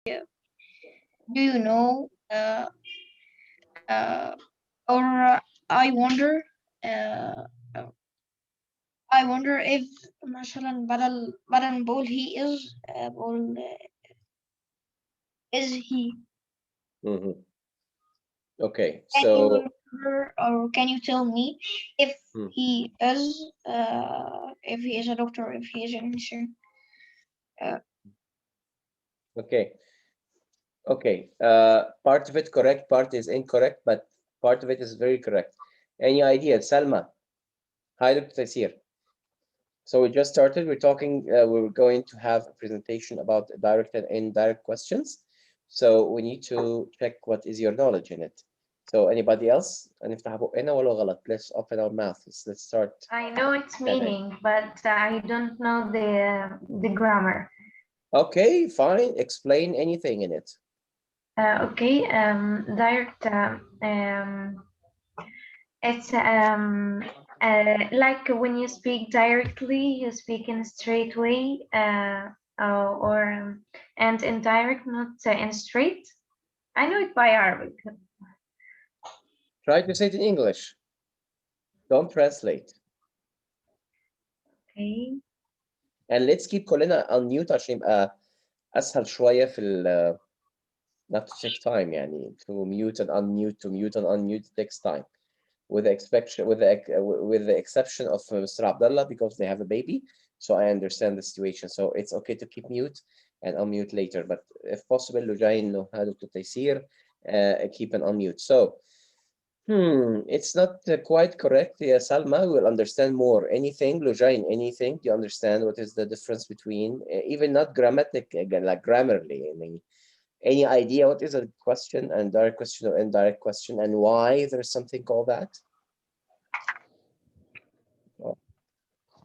do you know or I wonder uh, I wonder if مثلا بدل نقول he is بقول is he. Mhm. Okay, Can you so remember or can you tell me if hmm, he is a doctor, if he is an engineer? Uh, okay, okay. Part of it correct, part is incorrect, but part of it is very correct. Any idea, Salma? Hi, Dr. Taysir. So we just started. We're talking. We're going to have a presentation about direct and indirect questions. So we need to check what is your knowledge in it. So anybody else? هنفتح بقنا ولا غلط? Let's open our mouth. Let's start. I know its Chatting. meaning, but I don't know the grammar. Okay, fine. Explain anything in it. Okay, direct. It's like when you speak directly, you speak in a straight way, or and indirect, not in straight. I know it by Arabic. Try to say it in English. Don't translate. Okay. And let's keep كلنا unmute عشان يبقى أسهل شوية في ال not to take time يعني to mute and unmute to mute and unmute takes time. With the exception of Mr. Abdullah because they have a baby, so I understand the situation. So it's okay to keep mute and unmute later, but if possible, Lujain no how to Taysir, keep an unmute. So it's not quite correct. Yeah, Salma will understand more. Anything, Lujain, anything? Do you understand what is the difference between even not grammatic, like grammarly? I mean, any idea what is a question and direct question or indirect question and why there's something called that?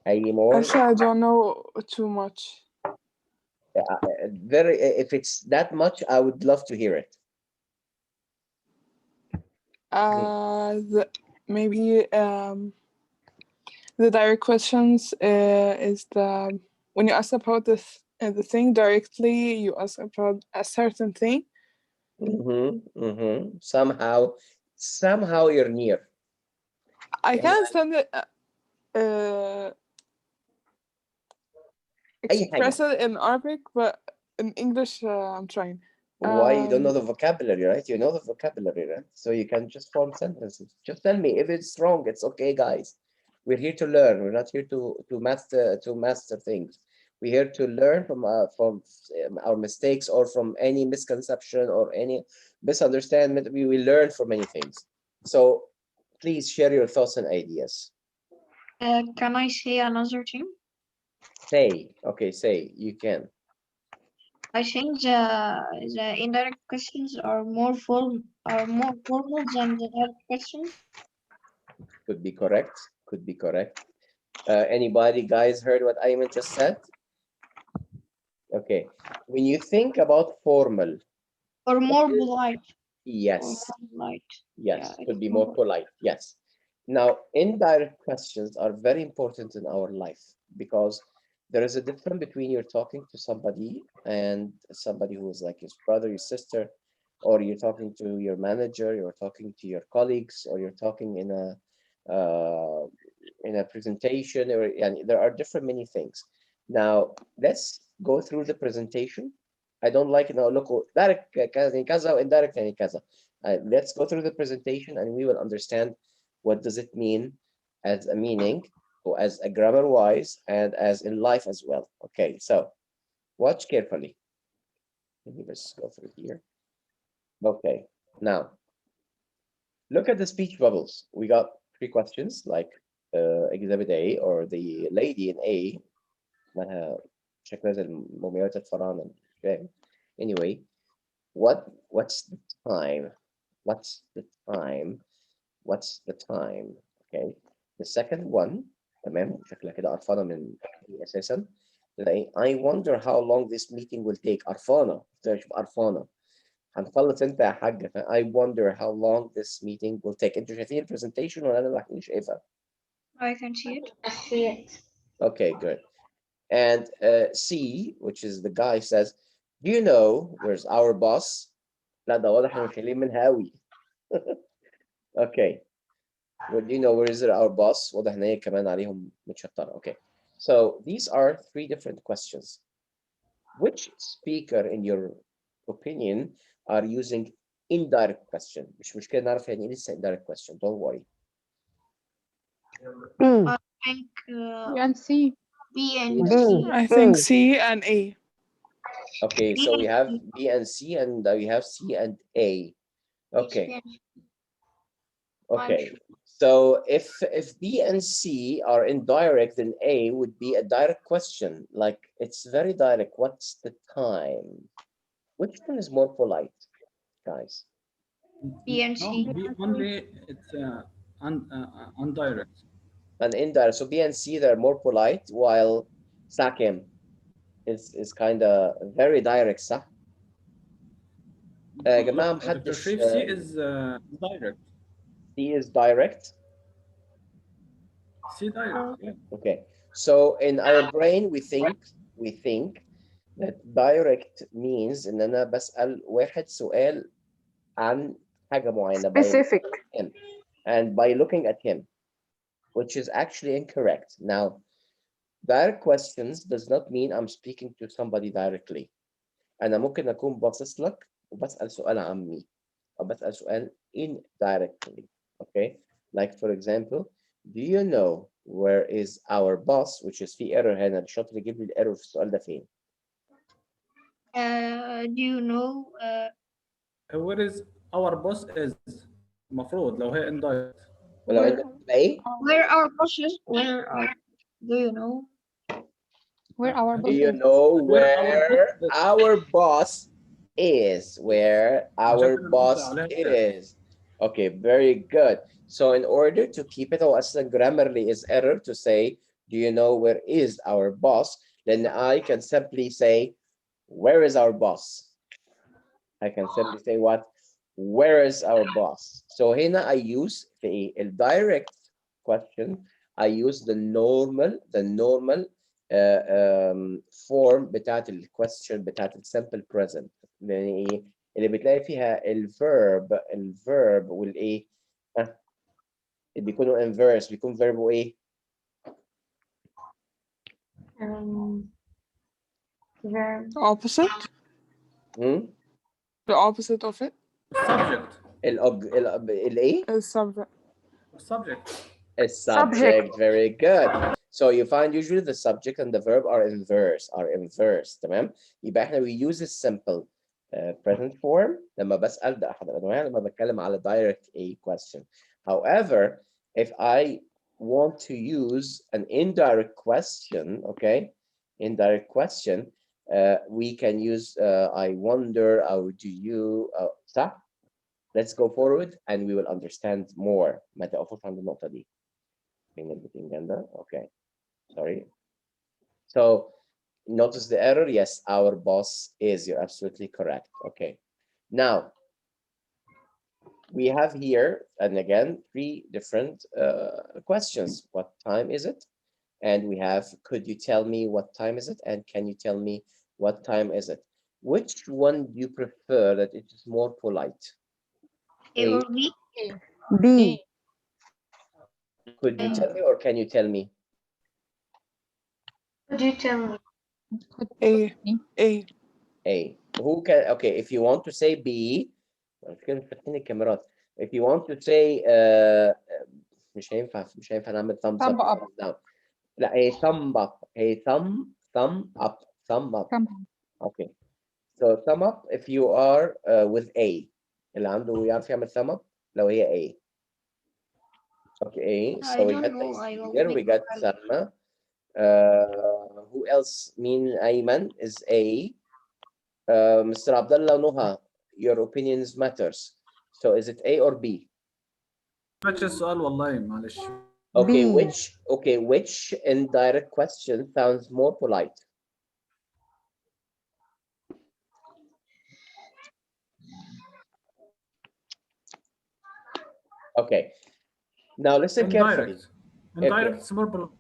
Any more? Actually, I don't know too much. Very. If it's that much, I would love to hear it. Maybe the direct questions is the when you ask about the thing directly, you ask about a certain thing. Somehow you're near. I can understand it. Express it in Arabic, but in English, I'm trying. Why you don't know the vocabulary, right? You know the vocabulary, right? So you can just form sentences. Just tell me if it's wrong. It's okay, guys. We're here to learn. We're not here to master things. We're here to learn from our mistakes or from any misconception or any misunderstanding. We will learn from many things. So please share your thoughts and ideas. can I say another thing? Say, okay, say, you can. I think the indirect questions are more formal than the direct questions. Could be correct. Could be correct. Anybody, guys, heard what Ayman just said? Okay. When you think about formal, Or more polite. yes, Polite. yes, Yeah, could be more polite. Yes. Now, indirect questions are very important in our life because there is a difference between you're talking to somebody and somebody who is like his brother, your sister, or you're talking to your manager, you're talking to your colleagues, or you're talking in a presentation, or and there are different many things. Now, let's go through the presentation. I don't like it now. Look, direct كذا indirect يعني كذا. Let's go through the presentation and we will understand what does it mean as a meaning or as a grammar wise and as in life as well. Okay, so watch carefully. Let me just go through here. Okay, now look at the speech bubbles. We got 3 questions like exhibit A or the lady in A مالها شكلها زي المومياوات الفراعنة. Okay. Anyway, what's the time? What's the time? What's the time? Okay. The second one, تمام شكلها كده قرفانة من أساسا. I wonder how long this meeting will take. قرفانة. شوف قرفانة. هنخلص انت يا حاجة. I wonder how long this meeting will take. انتوا شايفين البرزنتيشن ولا انا اللي شايفها؟ I can see it. I see it. Okay, good. And C, which is the guy, says, Do you know where's our boss? لا ده واضح انه خليه من هاوي. Okay. Well, do you know where is our boss? واضح ان هي كمان عليهم متشطرة. Okay. So these are three different questions. Which speaker, in your opinion, are using indirect question? مش مشكلة نعرف يعني ايه لسه indirect question. Don't worry. I think and C. B and B. C. I think C and A. Okay, B so we and have C. B and C, and we have C and A. Okay, okay. So if B and C are indirect, then A would be a direct question. Like it's very direct. What's the time? Which one is more polite, guys? B and No, C. B only it's indirect. And indirect. So B and C, they're more polite, while Sakim is kind of very direct, صح؟ يا جماعة Dr. محدش Sharif, C is direct. C is direct. C direct. Yeah. Okay. So in our brain we think that direct means ان انا بسأل واحد سؤال عن حاجة معينة by Specific. him and by looking at him, which is actually incorrect. Now, direct questions does not mean I'm speaking to somebody directly. أنا ممكن أكون باصص لك وبسأل سؤال عمي أو بسأل سؤال indirectly. Okay. Like for example, do you know where is our boss? Which is في error هنا. الشاطر يجيب لي الايرور في السؤال ده فين؟ Do you know Where is our boss is المفروض لو هي indirect. ولو where, انت ايه؟ where our bosses? Do you know? Where our Do boss you is. know Where where our boss is? Where our عشان كده boss بنقول عليها is. Okay, very good. So in order to keep it, or أصلا grammarly is error to say, do you know where is our boss? Then I can simply say, where is our boss? I can simply say what? Where is our boss? So هنا I use the direct question. I use the normal form بتاعت الquestion بتاعت simple present. يعني ايه؟ اللي بتلاقي فيها الverb والايه؟ اللي بيكونوا inverse بيكون verb وايه؟ Verb. Opposite. Hmm? The opposite of it subject. الايه؟ is subject. Subject. A subject. Very good. So you find usually the subject and the verb are inverse. تمام؟ يبقى احنا we use a simple present form لما بسأل ده أحد الأنواع لما بتكلم على direct a question. However, if I want to use an indirect question, okay, indirect question, we can use I wonder or do you صح؟ Let's go forward and we will understand more. ما تقفوش عند النقطة دي. Okay, sorry. So notice the error. Yes, our boss is. You're absolutely correct. Okay. Now we have here, and again, three different questions. What time is it? And we have, could you tell me what time is it? And can you tell me what time is it? Which one do you prefer that it is more polite? A or B? B. Could you tell me or can you tell me? Could you tell me? A. A. A. Who can, okay, if you want to say B, if you want to say مش هينفع نعمل thumbs Thumb up up. down. لا a thumb up, a thumb up. Thumb up. Okay. So thumb up if you are with A. اللي عنده يعرف يعمل thumb up لو هي A. Okay, I so we don't got know. I here, we got Salma. Who else? Mean Ayman is A. Mr. Abdullah Nuha, your opinions matters. So is it A or B? ماشي السؤال والله معلش. Okay, B. which indirect question sounds more polite? Okay. Now listen carefully. Indirect is more polite.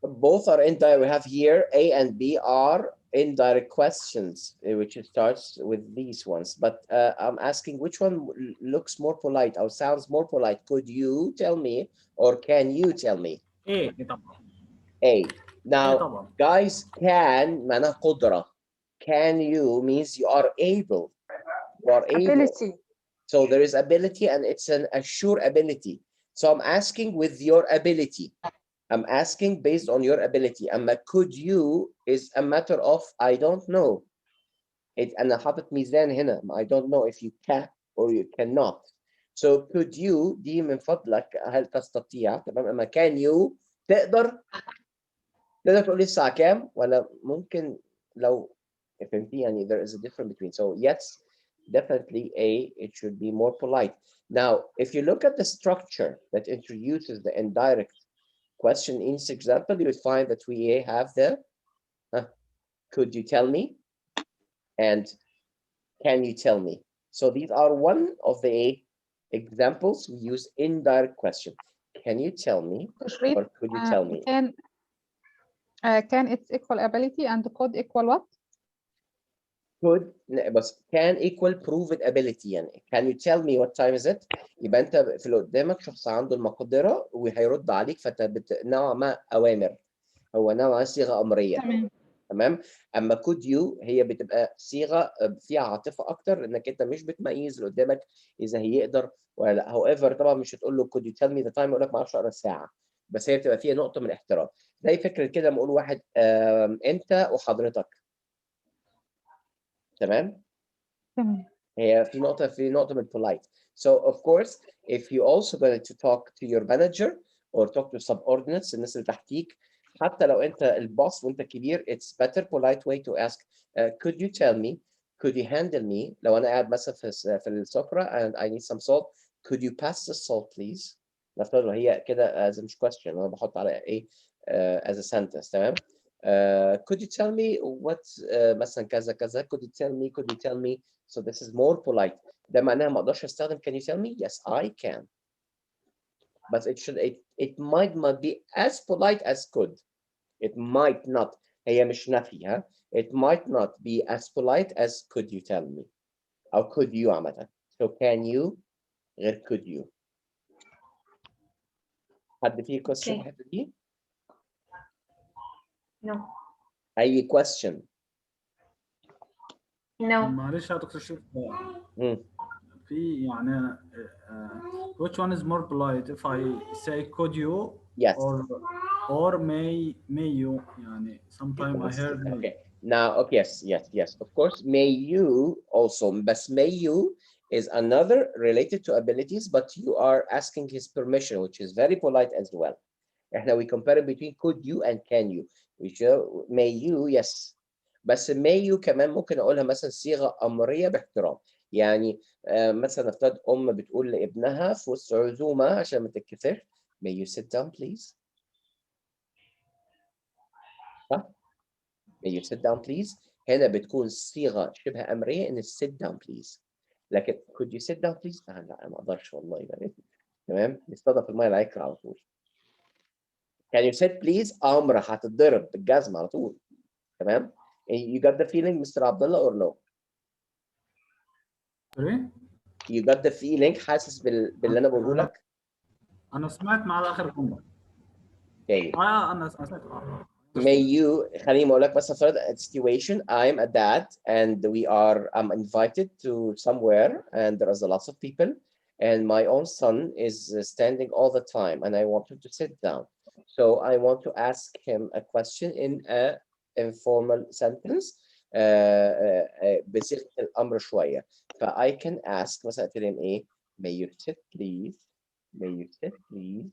Both are indirect. We have here A and B are indirect questions, which starts with these ones. But I'm asking which one looks more polite or sounds more polite. Could you tell me or can you tell me? ايه طبعا A. ايه Now, طبعا guys, can معناها قدرة. Can you means you are able. You are able. Ability. So there is ability and it's a sure ability. So I'm asking with your ability. I'm asking based on your ability. Could you is a matter of I don't know. أنا حاطط ميزان هنا. I don't know if you can or you cannot. So could you دي من فضلك هل تستطيع تمام. أما can you تقدر تقول لي الساعة كام ولا ممكن لو فهمتي يعني there is a difference between. So yes, definitely A, it should be more polite. Now, if you look at the structure that introduces the indirect question in this example, you would find that we have the could you tell me and can you tell me. So these are one of the examples we use indirect question. Can you tell me or could you tell me? Can its equal ability and could equal what? Could بس can equal proven ability يعني can you tell me what time is it؟ يبقى انت في اللي قدامك شخص عنده المقدرة وهيرد عليك فانت نوعا ما اوامر هو نوعا ما صيغة امرية تمام. اما could you هي بتبقى صيغة فيها عاطفة اكتر انك انت مش بتميز اللي قدامك اذا هيقدر ولا لا. however طبعا مش هتقول له could you tell me the time يقول لك ما اعرفش اقرا الساعة بس هي بتبقى فيها نقطة من الاحترام. زي فكرة كده لما اقول واحد انت وحضرتك تمام. هي في نقطة من polite. So of course if you also going to talk to your manager or talk to subordinates الناس اللي تحتيك حتى لو انت البوس وانت كبير it's better polite way to ask could you tell me could you handle me لو انا قاعد مثلا في السفرة and I need some salt could you pass the salt please. نفترض هي كده as مش question انا بحط على ايه as a sentence تمام. could you tell me what مثلا كذا كذا could you tell me so this is more polite. ده معناها ما اقدرش استخدم can you tell me yes I can but it might not be as polite as could. It might not هي مش نفي ها it might not be as polite as could you tell me أو could you عامة. so can you غير could you. حد فيه question في الحتة دي؟ No. أي question؟ No. معلش يا دكتور شريف في يعني which one is more polite if I say could you yes or may you يعني sometime I heard okay now okay yes of course may you also but may you is another related to abilities but you are asking his permission which is very polite as well. احنا we compare between could you and can you which may you yes بس may you كمان ممكن اقولها مثلا صيغه امريه باحترام يعني مثلا نفترض بتقول لابنها في وسط عزومه عشان ما تتكسرش may you sit down please صح may you sit down please هنا بتكون صيغه شبه امريه ان sit down please لكن could you sit down please لا ما اقدرش والله يعني تمام نستضيف الميه العكر على طول. Can you sit please امر هتتضرب بالجزمه على طول تمام. You got the feeling Mr. Abdullah or no? Sorry? You got the feeling حاسس باللي انا بقوله لك؟ انا سمعت مع اخر جمله. Okay. انا سمعت. May you خليني اقول لك مثلا فرض a situation I'm a dad and I'm invited to somewhere and there is a lot of people and my own son is standing all the time and I want him to sit down. So I want to ask him a question in a informal sentence بصيغة الأمر شوية. I can ask مثلا قلت لهم إيه may you sit please may you sit please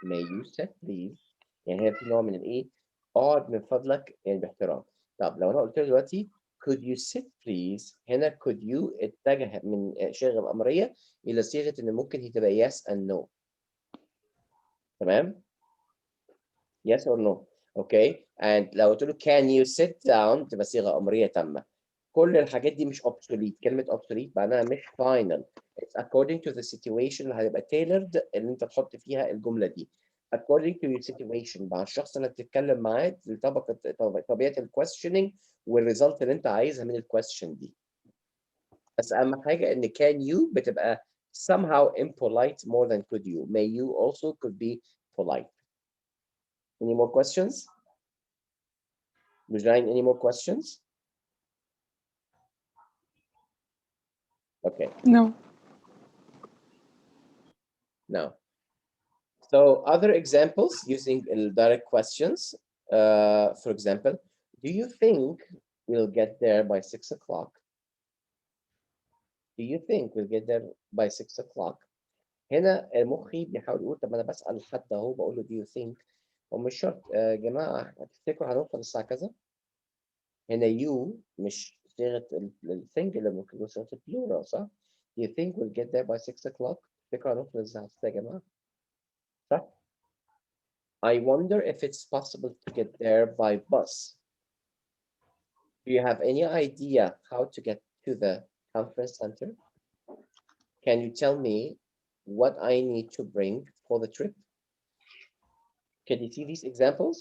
may you sit please يعني هي في نوع من الإيه اقعد من فضلك يعني باحترام. طب لو أنا قلت له دلوقتي could you sit please هنا could you اتجه من صيغة الأمرية إلى صيغة إن ممكن هي تبقى yes and no. تمام؟ yes or no. اوكي and لو قلت له can you sit down تبقى صيغه امريه تامه. كل الحاجات دي مش obsolete. كلمه obsolete معناها مش final. It's according to the situation اللي هتبقى tailored اللي انت تحط فيها الجمله دي. according to your situation مع الشخص اللي بتتكلم معاه طبيعة الكويشننج والريزلت اللي انت عايزها من الكويشن دي. بس اهم حاجة ان can you بتبقى somehow impolite more than could you. May you also could be polite. Any more questions? Nujrain, any more questions? Okay. No. No. So other examples using direct questions. For example, do you think we'll get there by 6 o'clock? Do you think we'll get there by 6 o'clock? هنا مخي بيحاول يقول طب انا بسأل حد اهو بقول له do you think ومش شرط يا جماعة هتفتكروا هنوصل الساعة كذا؟ هنا you مش صيغة الثينج اللي ممكن يكون صيغة البلورال صح؟ Do you think we'll get there by 6 o'clock? تفتكروا هنوصل الساعة 6 يا جماعة؟ صح؟ I wonder if it's possible to get there by bus. Do you have any idea how to get to the conference center? Can you tell me what I need to bring for the trip? Can you see these examples?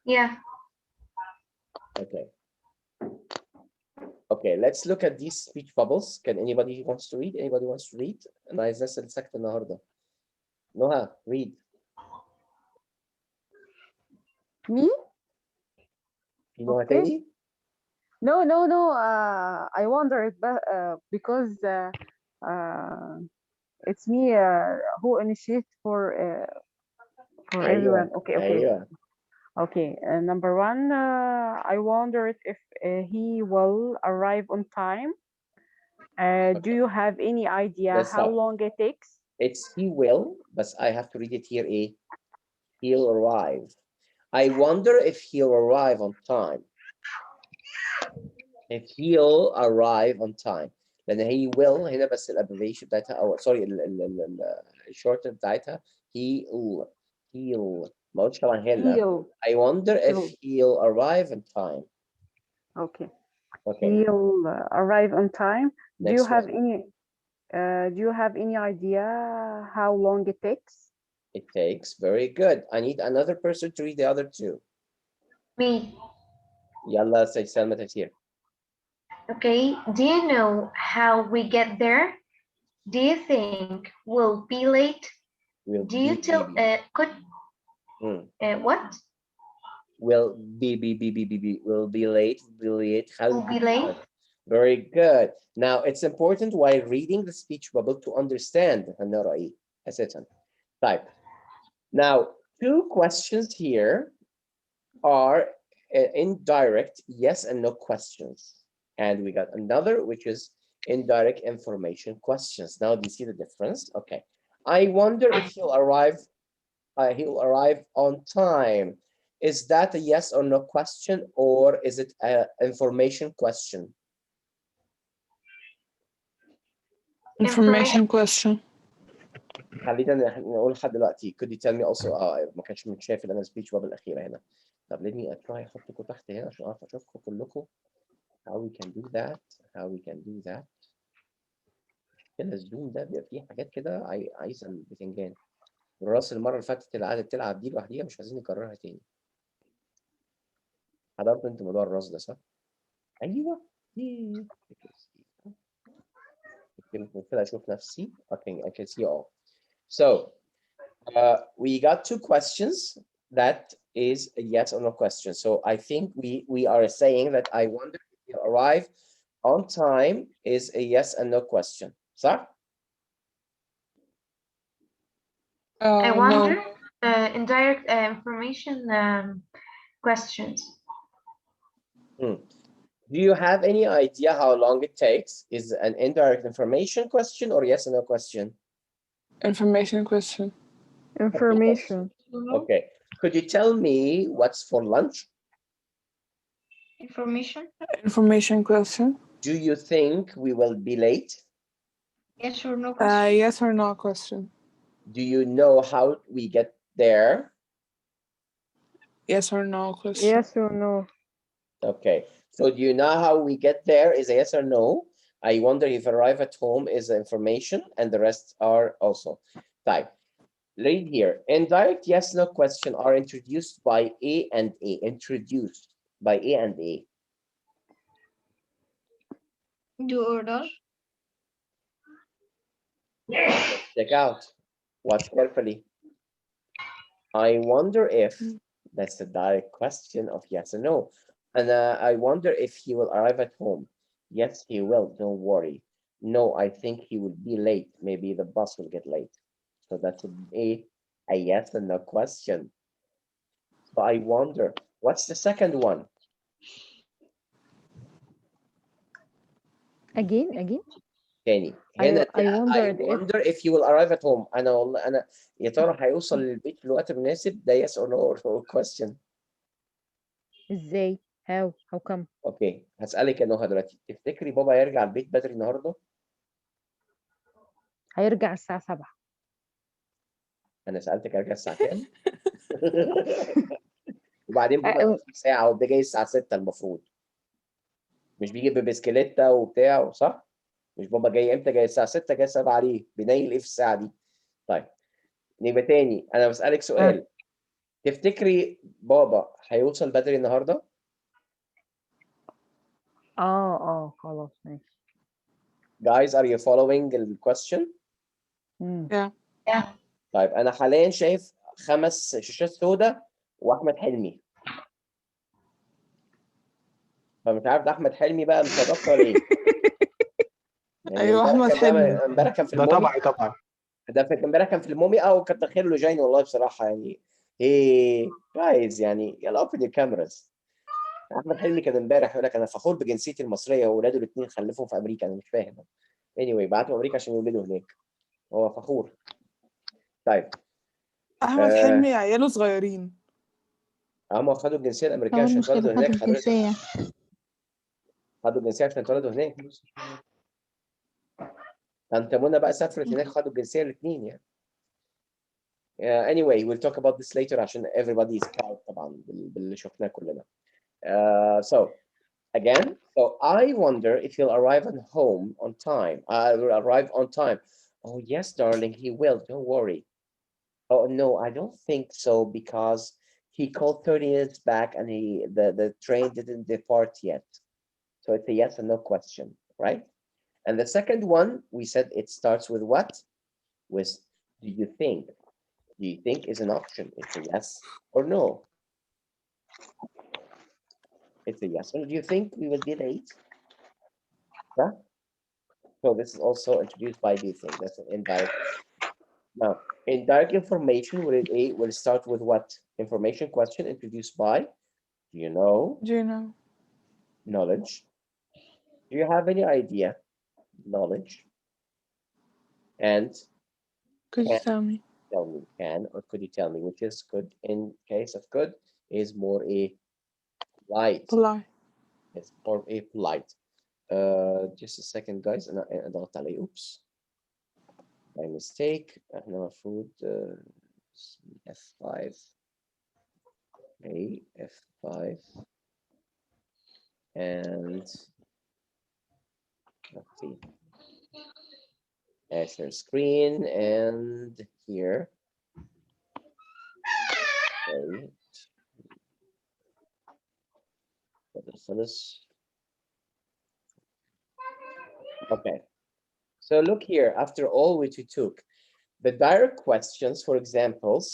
Yeah. Okay. Okay, let's look at these speech bubbles. Can anybody wants to read? Anybody wants to read? أنا عايز أسأل سكت النهاردة. Noha, read. Me? في نوع Okay. تاني؟ No. I wonder it, but because it's me who initiate for everyone. Okay. أيوة. Okay. Number one, I wondered if he will arrive on time. Do you have any idea Let's how stop. long it takes? It's he will, but I have to read it here. He'll arrive. I wonder if he'll arrive on time. If he'll arrive on time. لأن he will هنا بس الأبريفيشن بتاعتها أو سوري الشورت بتاعتها he'll ما قلتش طبعا هلا. He'll. I wonder if He'll. he'll arrive on time. Okay. Okay. He'll arrive on time. Do Next you have one. any? Do you have any idea how long it takes? It takes. Very good. I need another person to read the other two. Me. Yalla, say Salma Tatir. Okay. Do you know how we get there? Do you think we'll be late? Do you tell could what? Will be will be late. Will be late. Very good. Now it's important while reading the speech bubble to understand النرائي أساسا. Type. Now 2 questions here are indirect yes and no questions, and we got another which is indirect information questions. Now do you see the difference? Okay. I wonder if he'll arrive on time. Is that a yes or no question, or is it an information question? Information question. خلينا نقول لحد دلوقتي. Could you tell me also ما كانش من شايف انا speech bubble الأخيرة هنا. طب let me try احطكم تحت هنا عشان اعرف اشوفكم كلكم. How we can do that. كده الزوم ده بيبقى فيه حاجات كده عايزة البتنجان. الراس المرة اللي فاتت اللي قعدت تلعب دي لوحديها مش عايزين نكررها تاني. حضرت انت موضوع الراس ده صح؟ ايوه. كده اشوف نفسي. I can see all. So we got 2 questions. That is a yes or no question. So I think we are saying that I wonder if you arrive on time is a yes and no question. صح؟ I No. wonder indirect information questions. Do you have any idea how long it takes? Is an indirect information question or yes or no question? Information question. Information. Okay. Could you tell me what's for lunch? Information question. Do you think we will be late? Yes or no question. Yes or no question. Do you know how we get there? Yes or no question. Yes or no. Okay. So do you know how we get there is a yes or no. I wonder if arrive at home is information and the rest are also. Type. read here. Indirect yes no question are introduced by A and A. Introduced by A and A. Do order. Check out. Watch carefully. I wonder if that's a direct question of yes or no. And I wonder if he will arrive at home. Yes, he will. Don't worry. No, I think he will be late. Maybe the bus will get late. So that's a yes or no question. So I wonder, what's the second one? Again. تاني I هنا I wondered if wonder if you will arrive at home. انا والله انا يا ترى هيوصل للبيت في الوقت المناسب؟ ده yes or no question. ازاي how come اوكي هسألك يا نهى دلوقتي، تفتكري بابا هيرجع البيت بدري النهارده؟ هيرجع الساعة 7. انا سألتك هيرجع الساعة كام؟ وبعدين بابا ساعة وده جاي الساعة 6 المفروض. مش بيجي ببسكليتة وبتاع صح؟ مش بابا جاي امتى؟ جاي الساعة 6 جاي 7 عليه، بينيل ايه في الساعة دي؟ طيب نبقى تاني انا بسألك سؤال. تفتكري بابا هيوصل بدري النهارده؟ خلاص ماشي. Guys, are you following the question? Yeah. طيب انا حاليا شايف 5 شاشات سوداء واحمد حلمي. فمش عارف ده احمد حلمي بقى مصدق ولا ايه؟ يعني ايوه احمد حلمي. امبارح كان في ده المومي. طبعا. ده امبارح كان في المومي كنت تخيل له جاين والله بصراحه يعني. ايه جايز يعني يلا open your cameras. احمد حلمي كان امبارح يقول لك انا فخور بجنسيتي المصريه واولاده الاثنين خلفهم في امريكا. انا مش فاهم. anyway بعتوا امريكا عشان يولدوا هناك. هو فخور. طيب احمد حلمي عياله صغيرين. هم خدوا الجنسيه الامريكيه كمان عشان مش اتولدوا هيبقى هناك خدوا حضرتك. الجنسية. خدوا الجنسيه عشان اتولدوا هناك. طنط منى بقى سافرت هناك خدوا الجنسيه الاثنين يعني. Anyway we'll talk about this later عشان everybody is proud طبعا باللي شفناه كلنا. So again, so I wonder if he'll arrive at home on time. Will arrive on time. Oh yes, darling, he will. Don't worry. Oh no, I don't think so because he called 30 minutes back and the train didn't depart yet. So it's a yes or no question, right? And the second one, we said it starts with what? With do you think? Do you think is an option? It's a yes or no. It's a yes. Or do you think we will be late? Yeah. So this is also introduced by do you think? That's an indirect. Now, indirect information will start with what? Information question introduced by do you know? Do you know? Knowledge. Do you have any idea? Knowledge. And Could you tell me? tell me, can or could you tell me, which is could in case of could is more a polite. Polite. It's more a polite. Just a second guys انا ضغطت علي oops my mistake. احنا المفروض F5 okay F5 and let's see share screen and here okay okay so look here after all which we took the direct questions for examples.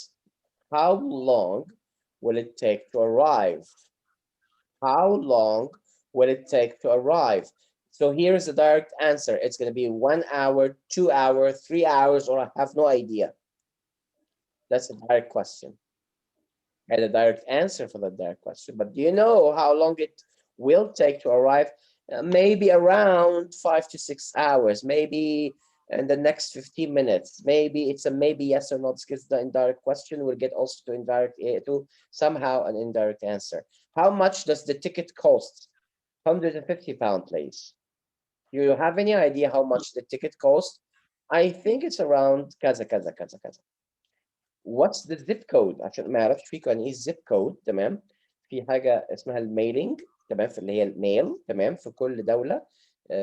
How long will it take to arrive? How long will it take to arrive? So here's the direct answer. It's going to be 1 hour, 2 hours, 3 hours, or I have no idea. That's a direct question. And a direct answer for the direct question. But do you know how long it will take to arrive? Maybe around 5 to 6 hours. Maybe in the next 15 minutes. Maybe it's a maybe yes or no. Because the indirect question will get also to indirect to somehow an indirect answer. How much does the ticket cost? £150, please. Do you have any idea how much the ticket cost? I think it's around kaza kaza kaza kaza. What's the zip code؟ عشان ما يعرفش فيكم يعني ايه zip code. تمام. في حاجة اسمها الميلينج تمام في اللي هي الميل تمام في كل دولة.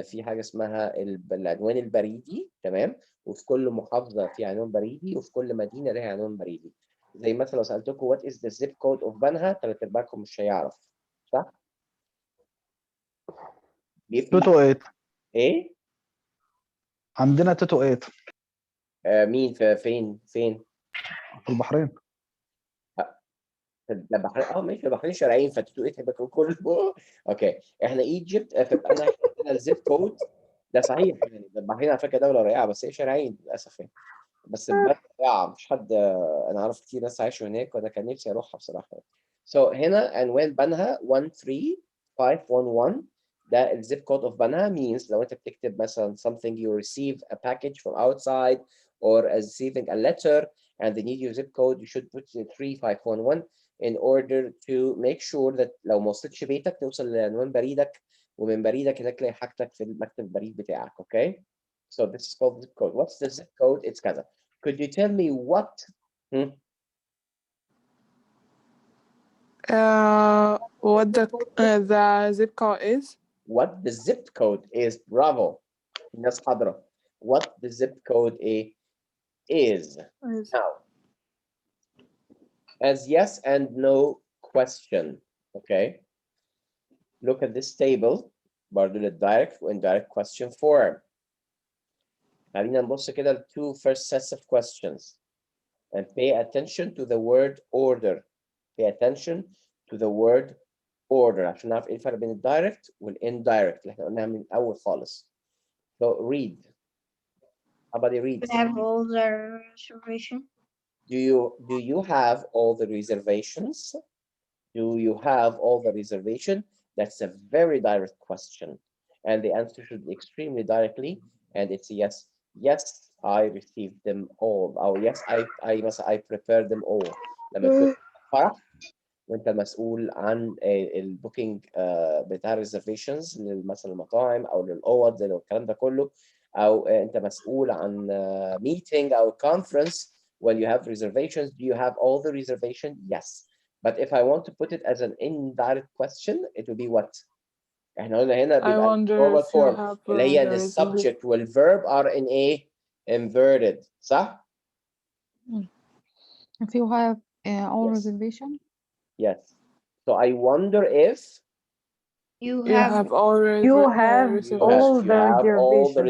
في حاجة اسمها العنوان البريدي تمام. وفي كل محافظة في عنوان بريدي وفي كل مدينة لها عنوان بريدي. زي مثلا لو سألتكم what is the zip code of بنها، تلات أرباعكم مش هيعرف، صح؟ بيبقى 228 إيه؟ عندنا 228 مين فين؟ في البحرين. في البحرين، ماشي، البحرين شارعين فتتو ايه تبقى كله. اوكي، احنا ايجيبت فبقى انا عندنا الزيب كود ده صحيح، يعني البحرين على فكره دوله رائعه بس هي شارعين للاسف يعني. بس البلد رائعه، مش حد، انا اعرف كتير ناس عايشوا هناك وانا كان نفسي اروحها بصراحه. هنا عنوان بنها 13511 ده الزيب كود اوف بنها means لو انت بتكتب مثلا something you receive a package from outside or receiving a letter and they need your zip code you should put 3511 in order to make sure that لو ما وصلتش بيتك توصل لعنوان بريدك ومن بريدك هناك تلاقي حاجتك في المكتب البريد بتاعك. Okay, so this is called zip code. What's the zip code? It's كذا. Could you tell me what what the zip code is? What the zip code is. Bravo. الناس حاضرة. What the zip code is. Now, as yes and no question. Okay. Look at this table. برضه للdirect و indirect question form. خلينا نبص كده ل two first sets of questions. And pay attention to the word order. Pay attention to the word order عشان نعرف ايه الفرق بين الدايركت والindirect اللي احنا قلناها من الأول خالص. So read. Somebody read. We have all the reservation. Do you have all the reservations? Do you have all the reservation? That's a very direct question. And the answer should be extremely directly. And it's yes. Yes, I received them all. Oh, yes, I prepared them all. لما تكون فرح وانت مسؤول عن البوكينج بتاع الريزرفيشنز مثلا المطاعم او للاوض او الكلام ده كله، او انت مسؤول عن meeting او conference. When you have reservations, do you have all the reservation? Yes. But if I want to put it as an indirect question, it will be what? احنا قلنا هنا بيبقى normal form اللي هي ان السبجect والverb are in a inverted، صح؟ If you have all Yes. reservation. Yes. So I wonder if You You have have all You have all the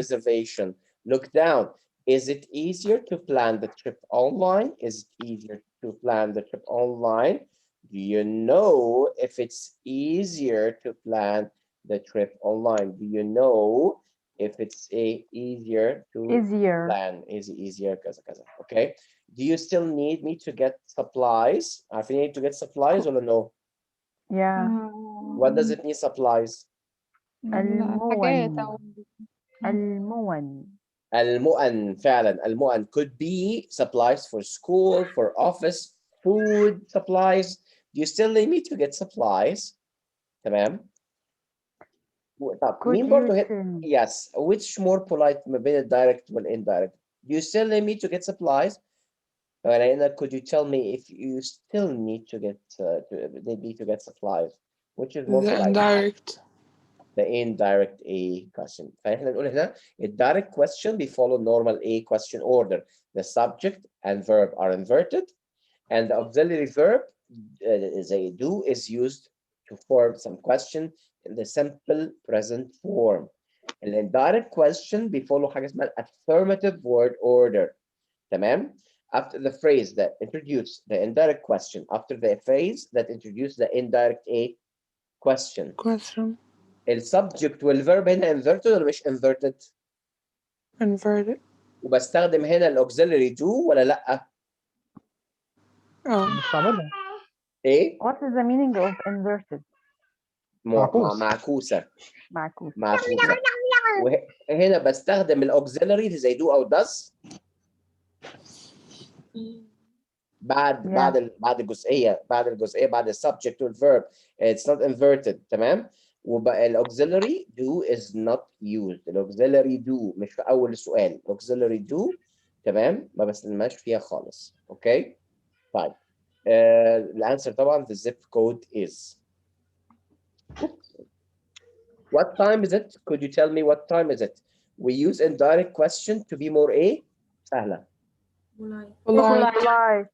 reservation. reservation. Look down. Is it easier to plan the trip online? Is it easier to plan the trip online? Do you know if it's easier to plan the trip online? Do you know if it's easier to plan? Is it easier? كذا كذا. Okay. Do you still need me to get supplies? I need to get supplies or no? Yeah. What does it mean, supplies? حاجات أو المؤن فعلا المؤن could be supplies for school, for office, food supplies. Do you still need me to get supplies? تمام. طب مين برضه هنا؟ Yes. Which more polite ما بين الdirect والindirect? Do you still need me to get supplies? Could you tell me if you still need to get supplies? Which is more polite? Indirect. The indirect A question. فاحنا نقول هنا الdirect question follow normal A question order. The subject and verb are inverted, and the auxiliary verb زي do is used to form some question in the simple present form. The indirect question follow حاجة اسمها affirmative word order. تمام? After the phrase that introduced the indirect question, after the phrase that introduced the indirect A question. السبجكت والفيرب هنا inverted ولا مش inverted؟ Inverted. وبستخدم هنا الاوكسيلري do ولا لا؟ مستعملها. ايه؟ What is the meaning of inverted? معكوسة. معكوسة. وهنا بستخدم الاوكسيلري زي do او does بعد الجزئية بعد السبجكت والفيرب. It's not inverted. تمام؟ وبقى الاوكسيلري do is not used. الاوكسيلري do مش في اول السؤال. الاوكسيلري do تمام ما بستخدمهاش فيها خالص. اوكي طيب الانسر طبعا the zip code is what time is it? Could you tell me what time is it? We use indirect question to be more سهلة. polite.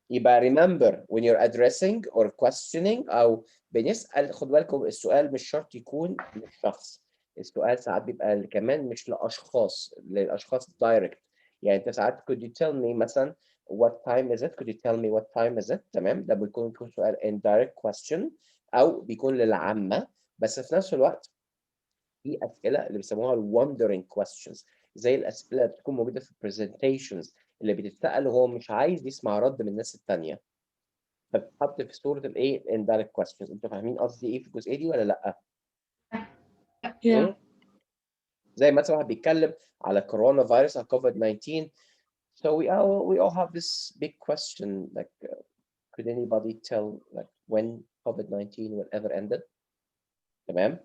يبقى remember when you're addressing or questioning أو بنسأل، خد بالكم السؤال مش شرط يكون للشخص، السؤال ساعات بيبقى كمان مش لأشخاص، للأشخاص direct. يعني أنت ساعات could you tell me مثلا what time is it؟ could you tell me what time is it؟ تمام، ده بيكون سؤال indirect question أو بيكون للعامة، بس في نفس الوقت في أسئلة اللي بيسموها wondering questions، زي الأسئلة اللي بتكون موجودة في presentations اللي بتتسأل وهو مش عايز يسمع رد من الناس التانية، فبتتحط في صورة الايه indirect questions. انتوا فاهمين قصدي ايه في الجزئية دي ولا لأ؟ زي مثلا واحد بيتكلم على كورونا فيروس أو COVID-19. So we all have this big question like could anybody tell like when COVID-19 will ever ended؟ تمام؟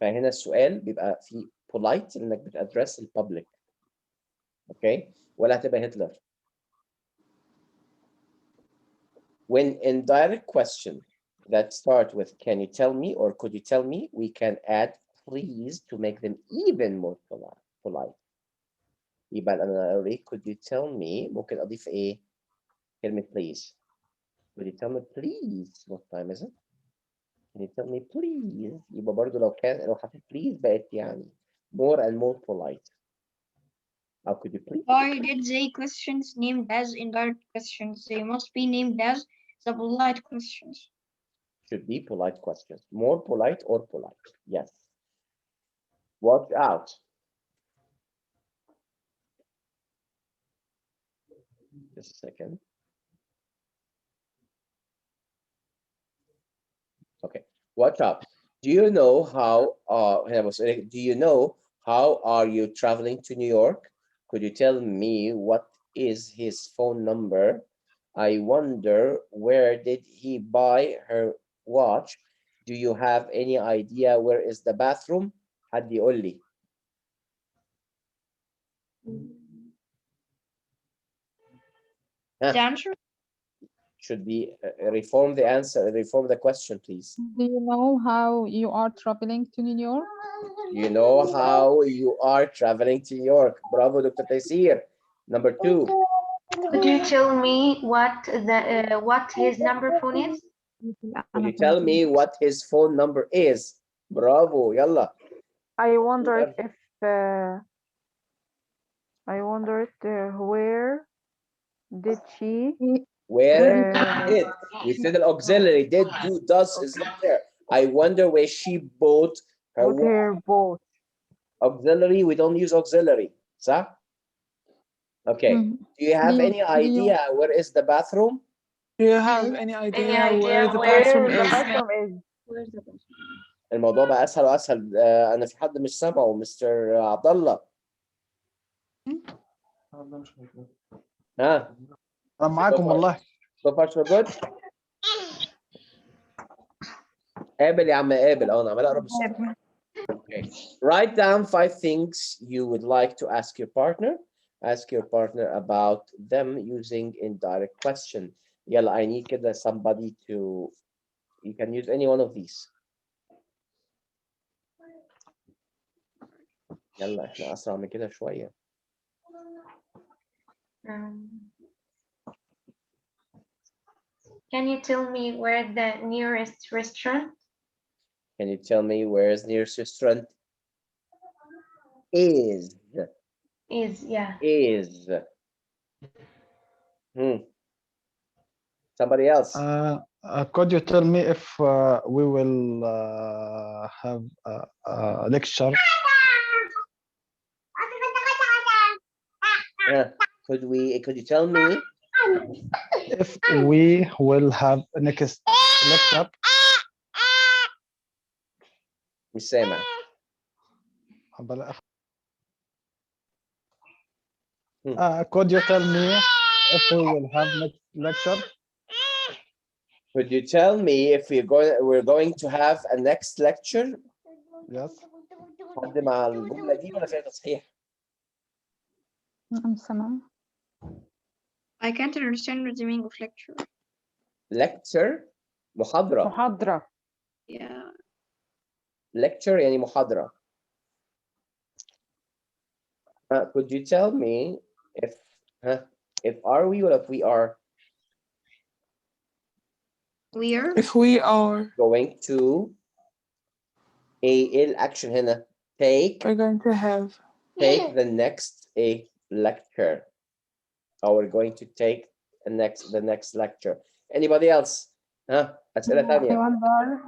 فهنا السؤال بيبقى فيه polite انك بتادرس الببليك. اوكي؟ ولا هتبقى هتلر. When indirect question that start with can you tell me or could you tell me, we can add please to make them even more polite. يبقى أنا أقول could you tell me ممكن أضيف إيه؟ كلمة please. Could you tell me please what time is it? Can you tell me please؟ يبقى برضو لو حطيت please بقت يعني more and more polite. How could you please? Why did they questions named as indirect questions? They must be named as the polite questions. Should be polite questions. More polite or polite. Yes. Watch out. Just a second. Okay. Watch out. Do you know how do you know how are you traveling to New York? Could you tell me what is his phone number? I wonder where did he buy her watch? Do you have any idea where is the bathroom? حد يقول لي. The answer should be reform the answer, reform the question, please. Do you know how you are traveling to New York? You know how you are traveling to New York. Bravo, Dr. Taysir. Number 2. Could you tell me what his number phone is? Could you tell me what his phone number is? Bravo, yalla. I wondered if where did she? Where did? We said the auxiliary did, do, does is not there. I wonder where she bought her boat. Auxiliary, we don't use auxiliary. So, okay. Do you have any idea where is the bathroom? Do you have any idea where the bathroom is? الموضوع بقى اسهل واسهل. انا في حد مش سامعه مستر عبد الله. ها انا معاكم والله. So far so good. قابل يا عم قابل. انا عمال اقرب الصوت. Okay. Write down 5 things you would like to ask your partner. Ask your partner about them using indirect question. يلا I need كده somebody to. You can use any one of these. يلا احنا اسرع من كده شويه. Can you tell me where the nearest restaurant? Can you tell me where is nearest restaurant is? Is, yeah. Is. Somebody else. Could you tell me if we will have a lecture? Could you tell me if we will have next lecture? مش سامع. Could you tell me if we will have next lecture? Could you tell me if we're going to have a next lecture? Yes. حد مع الجملة دي ولا فيها تصحيح؟ I can't understand the meaning of lecture. Lecture محاضرة. Yeah. Lecture يعني محاضرة. Could you tell me if are we or if we are if we are going to action هنا take we're going to have the next lecture, or we're going to take the next lecture. Anybody else? أسئلة I تانية.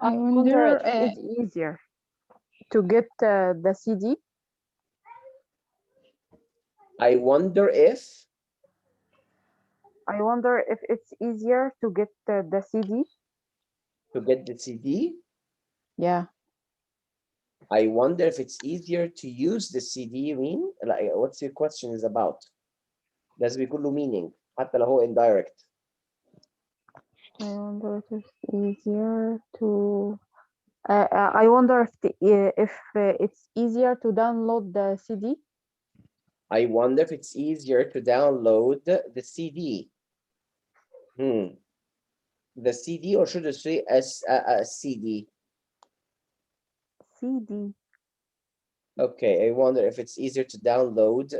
wonder if it's easier to get the CD. I wonder if it's easier to get the CD. To get the CD? Yeah. I wonder if it's easier to use the CD, you mean? Like, what's your question is about? لازم يكون له meaning حتى لو هو indirect. I wonder if it's easier to I wonder if it's easier to download the CD. I wonder if it's easier to download the CD. The CD, or should I say a CD? CD. Okay, I wonder if it's easier to download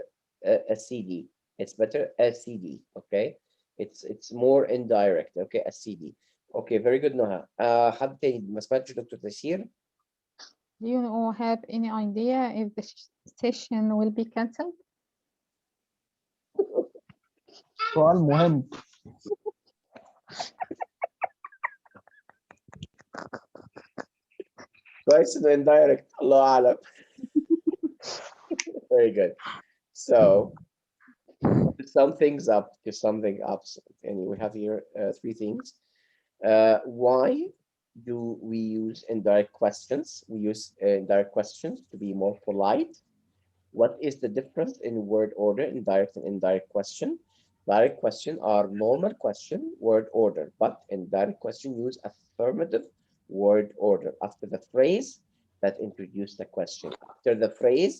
a CD. It's better a CD. Okay, it's more indirect. Okay, a CD. Okay, very good, Noha. حد تاني ما سمعتش دكتور تيسير؟ Do you have any idea if the session will be cancelled? سؤال مهم. كويس انه indirect. الله أعلم. Very good. So to sum things up, and we have here three things. Why do we use indirect questions? We use indirect questions to be more polite. What is the difference in word order, indirect and indirect question? Direct question are normal question, word order, but indirect question use affirmative word order after the phrase that introduce the question. After the phrase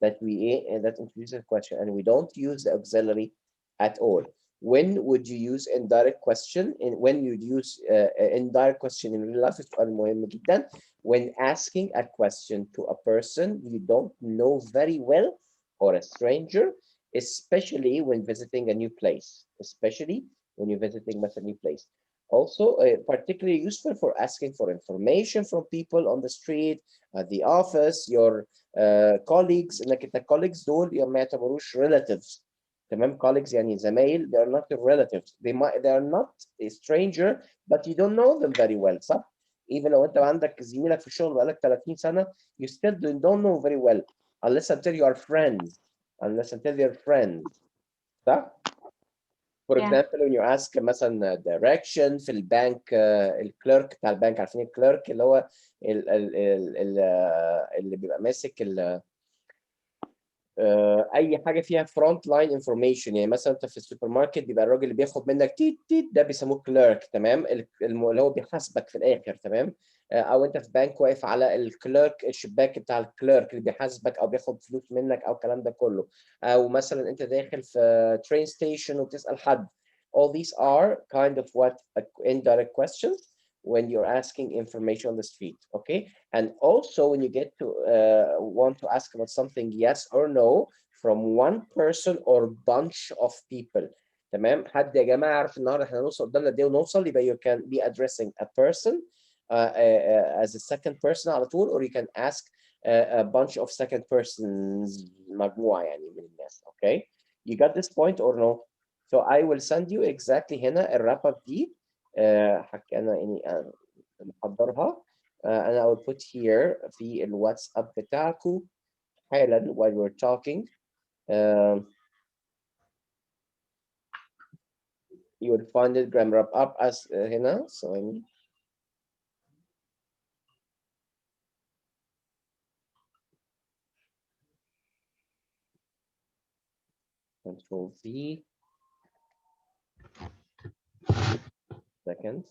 that introduces the question, and we don't use the auxiliary at all. When would you use indirect question? When you use indirect question in real life, السؤال مهم جدا. When asking a question to a person you don't know very well or a stranger, especially when visiting a new place. Especially when you're visiting a new place. Also, particularly useful for asking for information from people on the street, at the office, your colleagues. انك انت colleagues دول ما يعتبروش relatives. تمام، colleagues يعني زمايل, they are not your relatives. They are not a stranger, but you don't know them very well, صح؟ Even لو انت عندك زميلك في الشغل بقالك 30 سنة, you still don't know very well unless until you are friends. صح؟ For example, when you ask مثلا direction في البنك, الكليرك بتاع البنك, عارفين الكليرك اللي هو اللي بيبقى ماسك اي حاجه فيها فرونت لاين انفورميشن. يعني مثلا انت في السوبر ماركت بيبقى الراجل اللي بياخد منك تيت تيت ده بيسموه كليرك. تمام، اللي هو بيحاسبك في الاخر. تمام، او انت في بنك واقف على الكليرك, الشباك بتاع الكليرك اللي بيحاسبك او بياخد فلوس منك او الكلام ده كله. او مثلا انت داخل في ترين ستيشن وبتسال حد. All these are kind of what indirect questions when you're asking information on the street. Okay, and also when you get to want to ask about something yes or no from one person or bunch of people. تمام، حد يا جماعه عارف النهارده احنا هنوصل قدامنا دي ونوصل, يبقى you can be addressing a person as a second person على طول, or you can ask a bunch of second persons, مجموعه يعني من الناس. Okay, you got this point or no? So I will send you exactly هنا الراب اب دي. حكي انا يعني محضرها. انا I will put here في الواتساب بتاعكم حالا while we're talking. You will find it grammar up as هنا. So Control V. Second.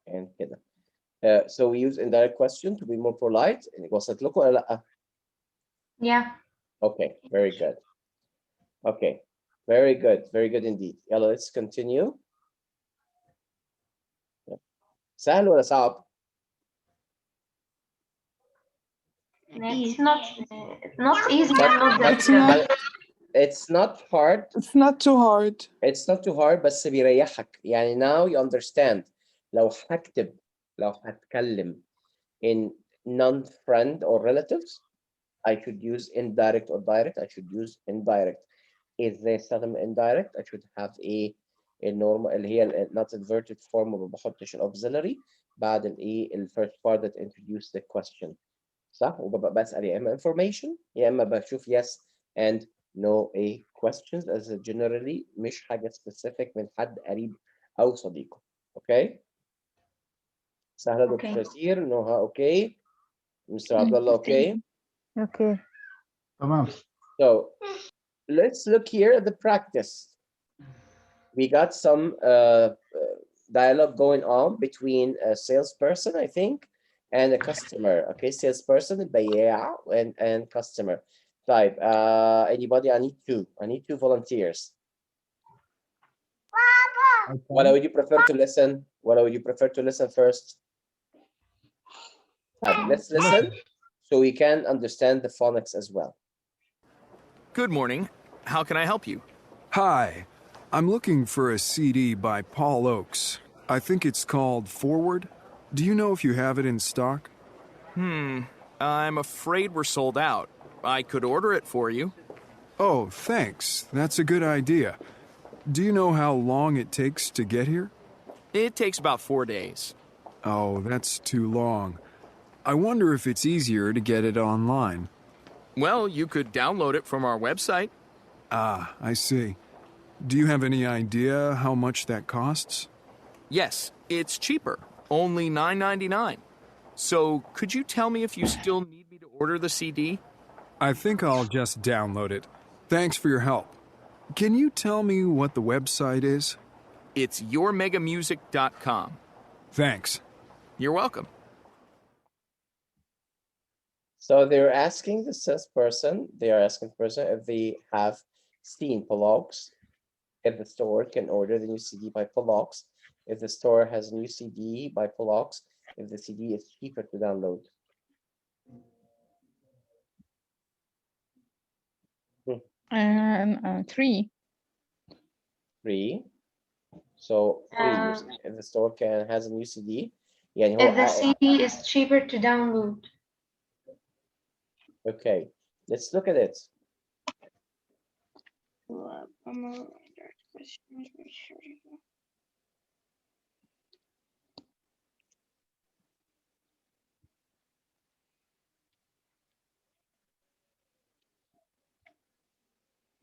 And كده. So we use indirect question to be more polite. وصلت لكم ولا لا؟ Yeah. Okay, very good. Okay, very good indeed. يلا let's continue. سهل ولا صعب؟ It's not easy and not It's difficult. not, It's not hard. it's not too hard. It's not too hard بس بيريحك. يعني now you understand. لو هتكلم in non-friend or relatives, I should use indirect or direct. I should use indirect. إذا استخدم indirect, I should have a normal اللي هي not inverted form وما بحطش auxiliary بعد ال first part that introduce the question. صح؟ وببقى بسأل يا إما information يا إما بشوف yes and no a questions as a generally مش حاجة specific من حد قريب أو صديقه. Okay؟ سهلة دكتور ياسير نوها okay. Mr. Abdullah okay. Okay. تمام. So let's look here at the practice. We got some dialogue going on between a salesperson, I think, and a customer. Okay, salesperson, البياع and customer. Type. Anybody? I need two volunteers. Okay. What would you prefer to listen? What would you prefer to listen first? Let's listen so we can understand the phonics as well. Good morning. How can I help you? Hi, I'm looking for a CD by Paul Oakes. I think it's called Forward. Do you know if you have it in stock? I'm afraid we're sold out. I could order it for you. Oh, thanks. That's a good idea. Do you know how long it takes to get here? It takes about 4 days. Oh, that's too long. I wonder if it's easier to get it online. Well, you could download it from our website. Ah, I see. Do you have any idea how much that costs? Yes, it's cheaper. Only $9.99. So, could you tell me if you still need me to order the CD? I think I'll just download it. Thanks for your help. Can you tell me what the website is? It's yourmegamusic.com. Thanks. You're welcome. So they're asking the salesperson, if they have seen Pollock's, if the store can order the new CD by Pollock's, if the store has a new CD by Pollock's, if the CD is cheaper to download. Three. Three. So three, if the store has a new CD. يعني If the CD is cheaper to download. Okay, let's look at it.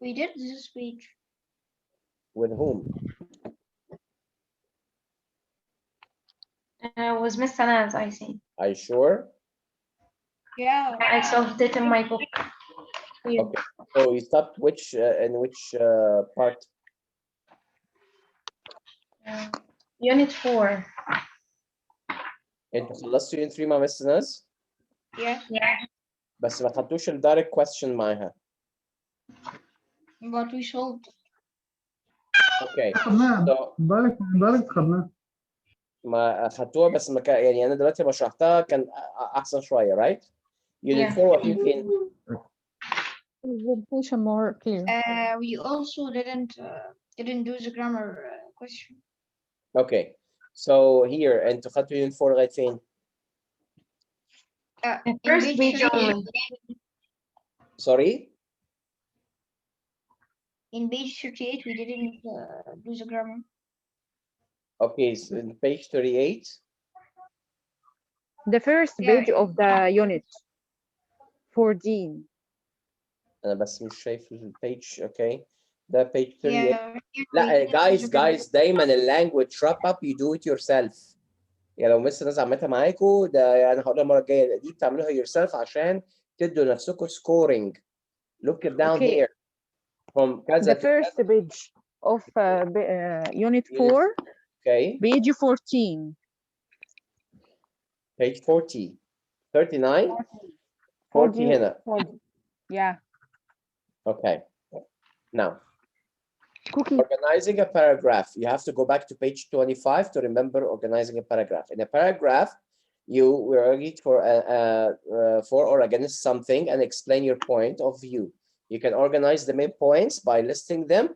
We did this week. With whom? Was Miss Sanaz, I think. Are you sure? Yeah. I solved it in my book. Okay. So you stopped in which part? Unit 4. انتوا خلصتوا unit 3 مع Miss ناس؟ Yeah. بس ما خدتوش ال direct question معاها. But we solved. Okay. خدناها. So دايركت خدناها. ما خدتوها بس ما كان يعني انا دلوقتي ما شرحتها كان احسن شويه right؟ unit 4 واقفين فين؟ Presentation more clear. We also didn't do the grammar question. Okay. So here انتوا خدتوا unit 4 لغايه فين؟ First page only. Sorry? In page 38, we didn't do the grammar. Okay, so in page 38. The first page of the unit 14. انا بس مش شايف البيج اوكي ده page 38 Yeah. لا guys دايما اللانجوج wrap up you do it yourself يعني لو مس ناس عملتها معاكم ده يعني هقولها المره الجايه دي بتعملوها yourself عشان تدوا نفسكم scoring look it down Okay. here from كذا The first page of unit 4. Okay. Page 14. Page 40. 39. 40 هنا. 40. Yeah. Okay. Now, Cookie. organizing a paragraph, you have to go back to page 25 to remember organizing a paragraph. In a paragraph, you will argue for or against something and explain your point of view. You can organize the main points by listing them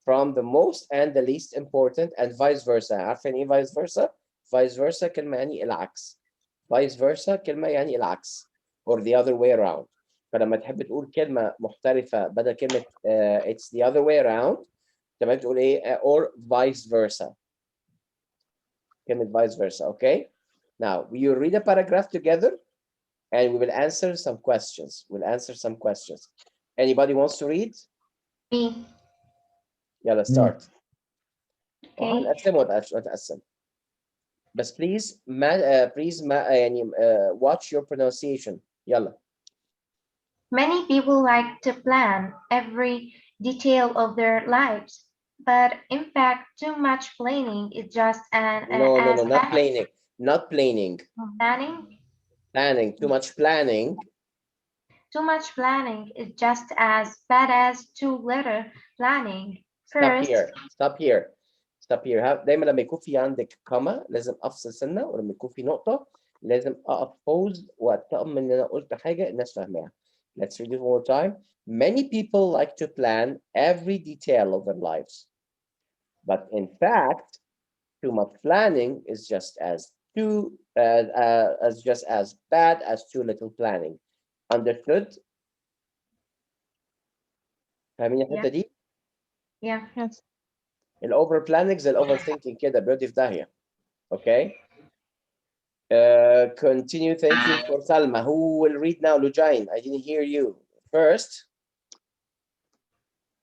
from the most and the least important and vice versa. عارفين ايه vice versa؟ Vice versa كلمة يعني العكس. Vice versa كلمة يعني العكس. Or the other way around. فلما تحب تقول كلمة محترفة بدل كلمة it's the other way around تمام تقول ايه or vice versa. كلمة vice versa, okay? Now, we will read a paragraph together and we will answer some questions. We'll answer some questions. Anybody wants to read? Me. Yeah, let's start. Okay. But please, watch your pronunciation. يلا. Many people like to plan every detail of their lives, but in fact, too much planning is just No, not planning. Not planning. Planning? Planning. Too much planning. Too much planning is just as bad as too little planning. First, Stop here. دايما لما يكون في عندك كوما لازم افصل سنه ولما يكون في نقطه لازم اقف بوز واطمن ان انا قلت حاجه الناس فاهماها. Let's read it one more time. Many people like to plan every detail of their lives, but in fact, too much planning is just as bad as too little planning. Understood? فاهمين الحته دي؟ Yeah. Yes. الاوفر بلاننج زي الاوفر ثينكينج كده بيودي في داهيه. Okay. Continue. Thank you for Salma. Who will read now? Lujain, I didn't hear you. First,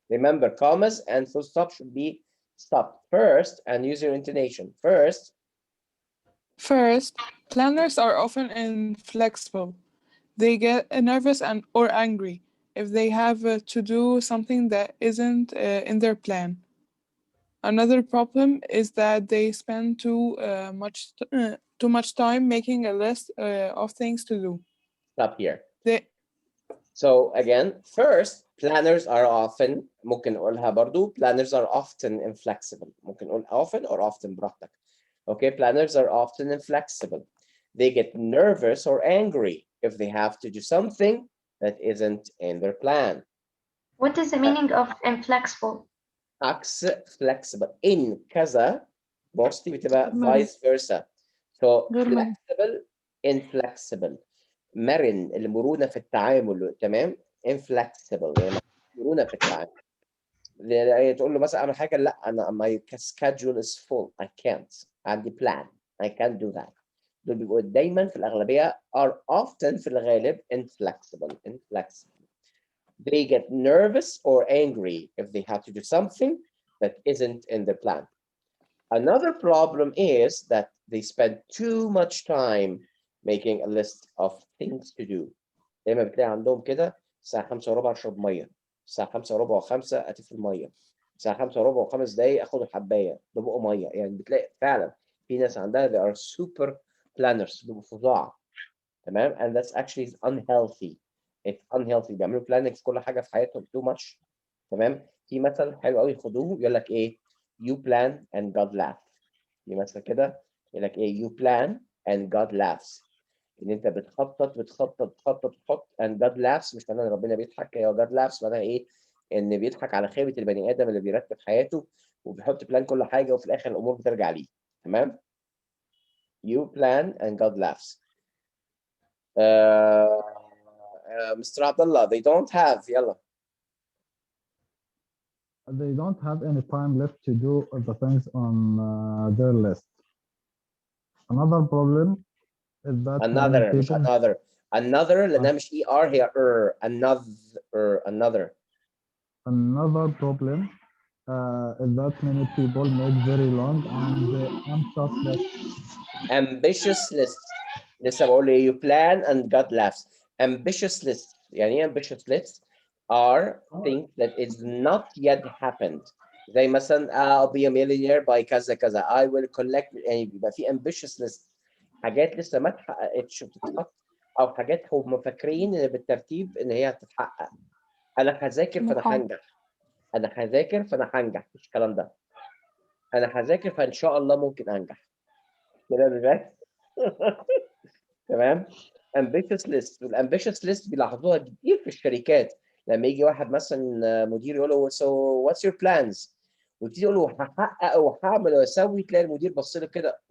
remember commas and full stop should be stopped first and use your intonation. First, planners are often inflexible. They get nervous or angry if they have to do something that isn't in their plan. Another problem is that they spend too much time making a list of things to do. Stop here. So again, first, planners are often ممكن نقولها برضو planners are often inflexible. ممكن نقول often or often براحتك. Okay, planners are often inflexible. They get nervous or angry if they have to do something that isn't in their plan. What is the meaning of inflexible? عكس flexible. In كذا mostly بتبقى vice versa. So flexible, inflexible. مرن المرونة في التعامل تمام inflexible يعني مرونة في التعامل. تقول له مثلا اعمل حاجة لا انا my schedule is full I can't عندي plan I can't do that. دول بيبقوا دايما في الأغلبية are often في الغالب inflexible. They get nervous or angry if they have to do something that isn't in their plan. Another problem is that they spend too much time making a list of things to do. دايما بتلاقي عندهم كده الساعة 5:15 أشرب مية، الساعة 5:15 و5 أتفل مية، الساعة 5:15 و5 دقايق آخد الحباية ببقوا مية. يعني بتلاقي فعلا في ناس عندها they are super planners بيبقوا فظاع تمام and that's actually unhealthy. It's unhealthy. بيعملوا planning في كل حاجة في حياتهم too much تمام. في مثل حلو قوي خدوه يقول لك إيه you plan and God laughs. في مثل كده يقول لك إيه you plan and God laughs. ان انت بتخطط and God laughs مش معناه ان ربنا بيضحك. هي God laughs معناها ايه؟ ان بيضحك على خيبة البني ادم اللي بيرتب حياته وبيحط بلان كل حاجة وفي الاخر الامور بترجع ليه. تمام؟ You plan and God laughs. Mr. Abdullah, they don't have يلا. They don't have any time left to do the things on their list. Another problem is that another لأنها مش ER هي another. Another problem is that many people make very long and ambitious lists. لسه بقول you plan and God laughs. Ambitious lists يعني ايه ambitious lists are things that is not yet happened. زي مثلا I'll be a millionaire by كذا كذا. I will collect يعني بيبقى في ambitious list حاجات لسه ما اتحققتش وبتتحط او حاجات هم فاكرين ان بالترتيب ان هي هتتحقق. انا هذاكر فانا هنجح. انا هذاكر فانا هنجح، مش الكلام ده. انا هذاكر فان شاء الله ممكن انجح. كده بجد. تمام. ambitious list، والambitious list بيلاحظوها كتير في الشركات. لما يجي واحد مثلا مدير يقول له so what's your plans، وتيجي تقول له هحقق وهعمل واسوي، تلاقي المدير بص له كده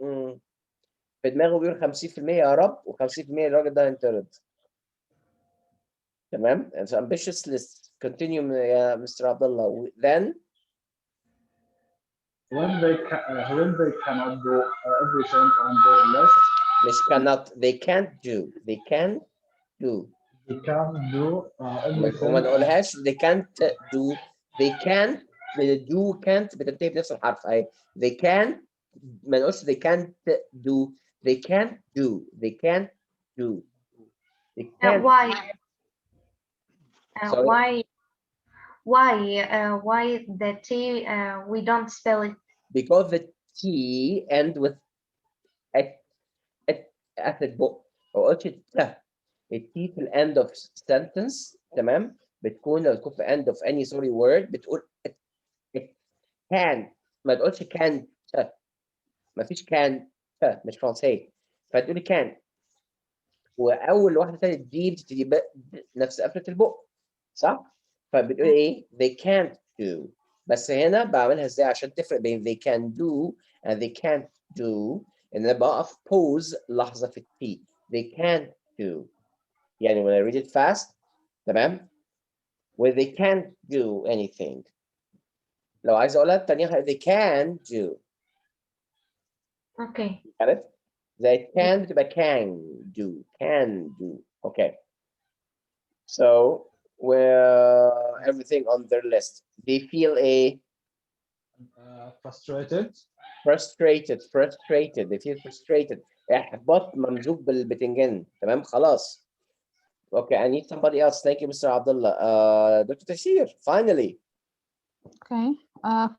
في دماغه بيقول 50% يا رب، و50% الراجل ده هينطرد. تمام. so ambitious list. continue يا مستر عبد الله. then when they cannot do everything on their list. مش cannot، they can't do. they can do. They can't do everything. وما نقولهاش they can't do. they can do can't بتنتهي بنفس الحرف اهي. they can، ما نقولش they can't do. they can't do. they can't do. they can't. Why? Sorry? Why the T we don't spell it? Because the T end with at the book. ما قلتش التي في end of sentence. تمام. بتكون لو تكون في end of any sorry word بتقول it can. ما تقولش can. ما فيش can مش فرنسي، فتقولي can. واول واحده ثانيه دي بتبتدي نفس قفله البق، صح؟ فبتقول ايه؟ they can't do. بس هنا بعملها ازاي عشان تفرق بين they can do and they can't do؟ ان انا بقف pause لحظه في التي. they can't do. يعني when I read it fast، تمام؟ where they can't do anything. لو عايز اقولها الثانيه they can do. Okay. عرفت؟ زي can بتبقى can do. Okay. So where everything on their list, they feel frustrated. They feel frustrated. احباط ممزوج بالبتنجان. تمام خلاص. Okay, I need somebody else. Thank you, Mr. Abdullah. Dr. Tashir, finally. Okay.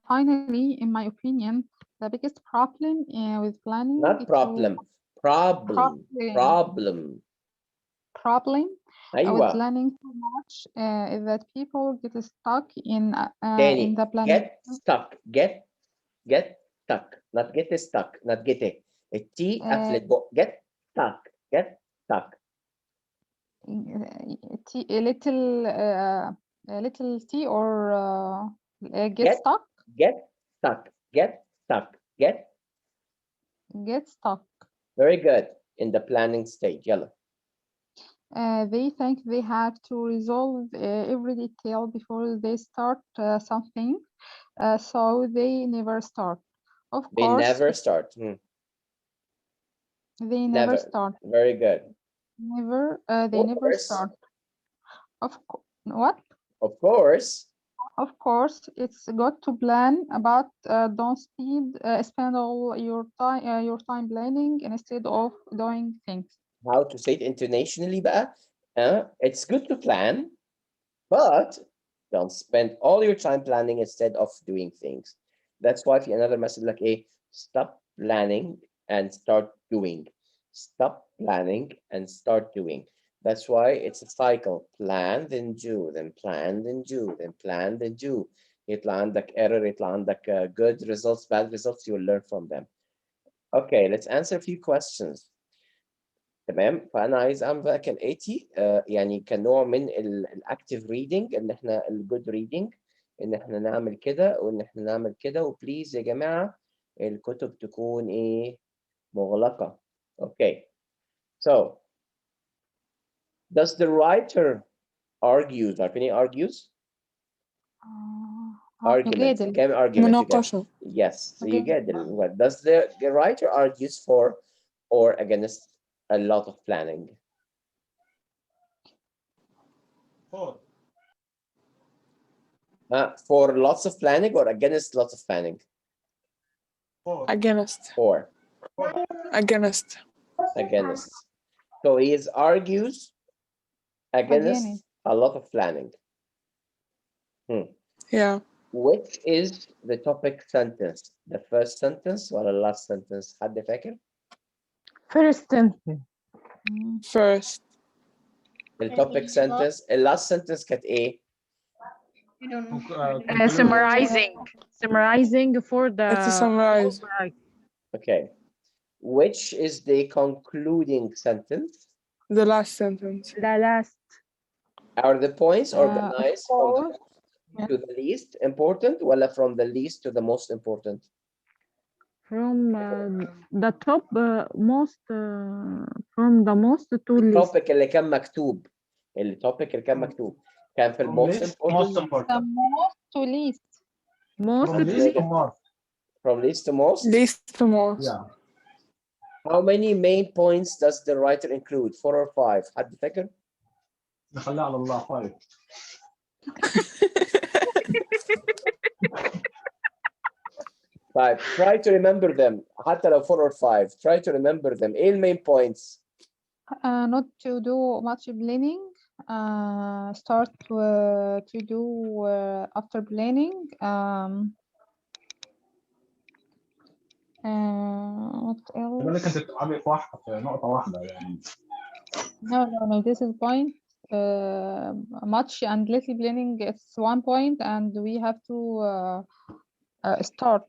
Finally, in my opinion, the biggest problem with planning Not problem. Problem. with planning too much is that people get stuck in the planning. Get stuck. Not get stuck. Not get it. T قفلت بق. Get stuck. A little T or get stuck. Get stuck. Very good. In the planning stage. Yalla. They think they have to resolve every detail before they start something, so they never start. Of course. They never start. They never start. Very good. They never start. What? Of course. Of course, it's good to plan, but don't spend all your time planning instead of doing things. How to say it internationally بقى? It's good to plan, but don't spend all your time planning instead of doing things. That's why في another message like stop planning and start doing. Stop planning and start doing. That's why it's a cycle. Plan, then do, then plan, then do, then plan, then do. يطلع عندك error, يطلع عندك good results, bad results. You will learn from them. Okay, let's answer a few questions. تمام. فأنا عايز أعمل بقى كالآتي يعني كنوع من الأكتيف ريدنج، إن إحنا الجود ريدنج، إن إحنا نعمل كده وإن إحنا نعمل كده. وبليز يا جماعة الكتب تكون مغلقة. Okay. So does the writer argues? عارفين إيه argues? Arguments. كم arguments? مناقشة. Yes. So you get it. What does the writer argues for or against a lot of planning? For lots of planning or against lots of planning? Against. For. Against. So he argues against a lot of planning. Yeah. Which is the topic sentence? The first sentence or the last sentence? حد فاكر؟ First sentence. The topic sentence. The last sentence كانت إيه؟ I don't know. Summarizing for the It's a summarize. Okay. Which is the concluding sentence? The last sentence. the last. Are the points organized from the course. most to the least important, or from the least to the most important? From the top most from the most to least. التوبيك اللي كان مكتوب التوبيك اللي كان مكتوب كان في الموست Most important important. The most to least. Most From to least least. to most. from least to most. Least to most. Yeah. How many main points does the writer include? 4 or 5? حد فاكر؟ نخليها على الله 5. طيب try to remember them حتى لو 4 or 5 try to remember them. ايه المين points؟ Not to do much planning. Start to do after planning. What بالك else? انت بتلعبي في واحده في نقطه واحده يعني. No. This is point. Much and little planning. It's 1 point, and we have to start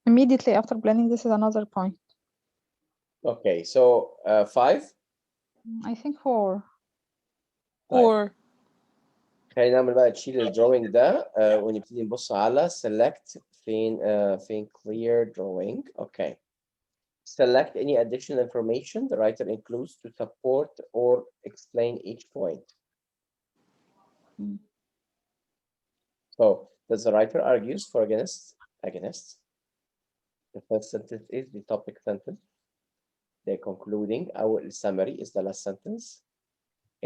immediately after planning. This is another point. Okay, so 5. I think 4. 4. خلينا نعمل بقى تشيل الدروينج ده ونبتدي نبص على select فين clear drawing. Okay. Select any additional information the writer includes to support or explain each point. So, does the writer argues for against? The first sentence is the topic sentence. The concluding, our summary is the last sentence.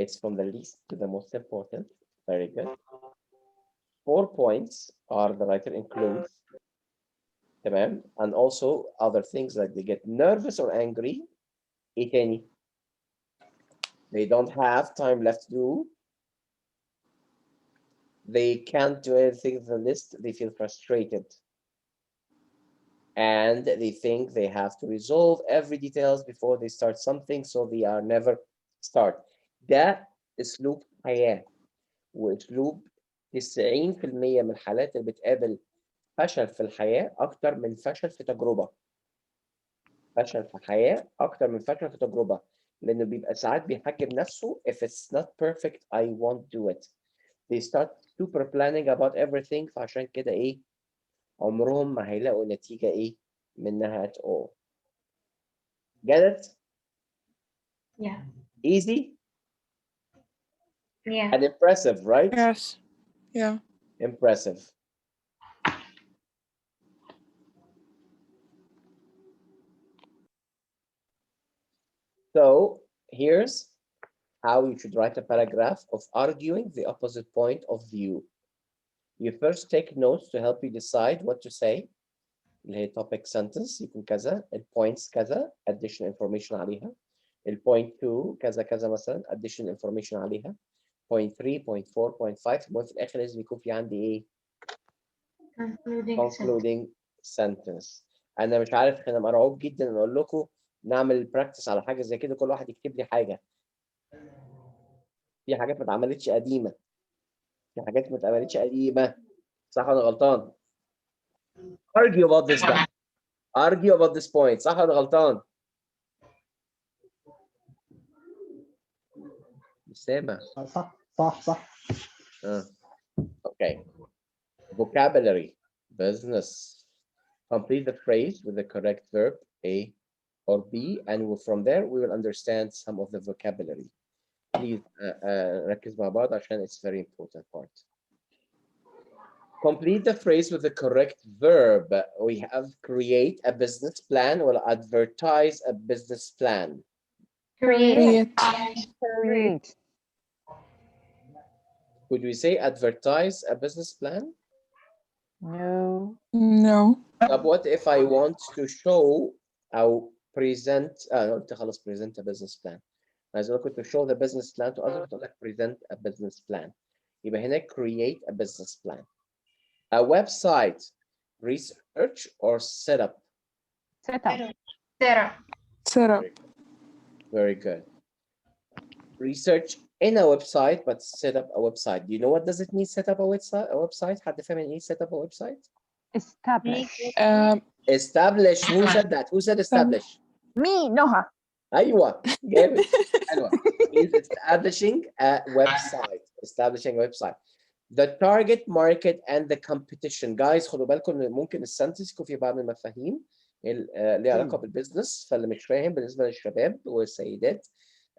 It's from the least to the most important. Very good. 4 points are the writer includes. And also other things like they get nervous or angry. Eat any. They don't have time left to do. They can't do anything in the list. They feel frustrated. And they think they have to resolve every details before they start something, so they are never start. ده اسلوب حياة واسلوب 90% من الحالات اللي بتقابل فشل في الحياة أكتر من فشل في تجربة. فشل في الحياة أكتر من فشل في تجربة، لأنه بيبقى ساعات بيحجم نفسه if it's not perfect I won't do it. They start super planning about everything، فعشان كده إيه عمرهم ما هيلاقوا نتيجة إيه منها at all. Get it? Yeah. Easy? Yeah. And impressive, right? Yes. Yeah. Impressive. So here's how you should write a paragraph of arguing the opposite point of view. You first take notes to help you decide what to say. اللي هي topic sentence يكون كذا، الpoints كذا، additional information عليها. الpoint 2 كذا كذا مثلا additional information عليها. point 3 point 4 point 5 المهم في الآخر لازم يكون في عندي إيه؟ concluding sentence. أنا مش عارف، أنا مرعوب جدا إن أقول لكم نعمل براكتس على حاجة زي كده، كل واحد يكتب لي حاجة. في حاجات ما اتعملتش قديمة. صح ولا غلطان؟ Argue about this bad. Argue about this point. صح ولا غلطان؟ مش سامع. صح. Okay. Vocabulary. Business. Complete the phrase with the correct verb A or B, and from there we will understand some of the vocabulary. Please ركز مع بعض عشان it's very important part. Complete the phrase with the correct verb. We have create a business plan or advertise a business plan. Create. Could we say advertise a business plan? No. No. But what if I want to show or present خلاص present a business plan. عايز اقول to show the business plan to others to present a business plan. يبقى هنا create a business plan. A website, research or set up? Set up. Very good. Research in a website but set up a website. Do you know what does it mean set up a website? حد فاهم يعني ايه set up a website? establish. Establish. Who said that? Who said establish? Me, Noha. ايوه جامد. حلوه. Means establishing a website. Establishing a website. The target market and the competition. Guys خدوا بالكم ان ممكن السنتنس يكون في بعض المفاهيم ليها علاقه بالبزنس، فاللي مش فاهم بالنسبه للشباب والسيدات،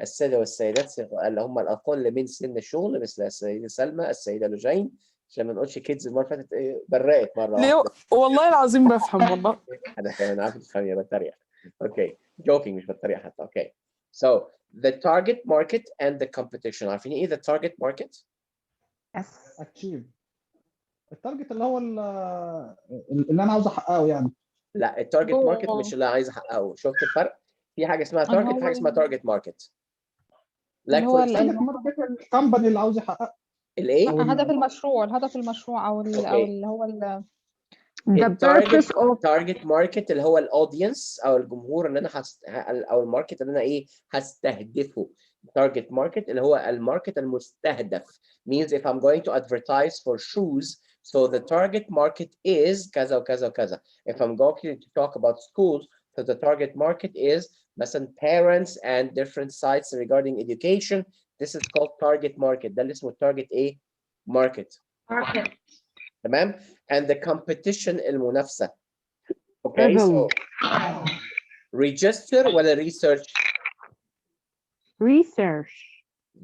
الساده والسيدات اللي هم الاقل من سن الشغل مثل السيده سلمى، السيده لجين، عشان ما نقولش كيدز المره اللي فاتت برقت مره ليه؟ واحده. والله العظيم بفهم والله. انا كمان عارف تفهمي بتريق. اوكي joking مش بتريق حتى. اوكي so the target market and the competition. عارفين ايه the target market؟ achieve التارجت اللي هو اللي انا عاوز احققه يعني. لا التارجت ماركت مش اللي عايز احققه. شفت الفرق؟ في حاجه اسمها تارجت وفي حاجه اسمها تارجت ماركت. اللي هو التارجت ماركت الكمباني اللي عاوز يحققه. الايه؟ هدف المشروع او اللي هو target market اللي هو الاودينس او الجمهور اللي انا او الماركت اللي انا ايه هستهدفه. target market اللي هو الماركت المستهدف. means if I'm going to advertise for shoes so the target market is كذا وكذا وكذا. if I'm going to talk about schools so the target market is مثلا parents and different sites regarding education. this is called target market. ده اللي اسمه target ايه market. تمام. and the competition المنافسة. okay so register ولا research؟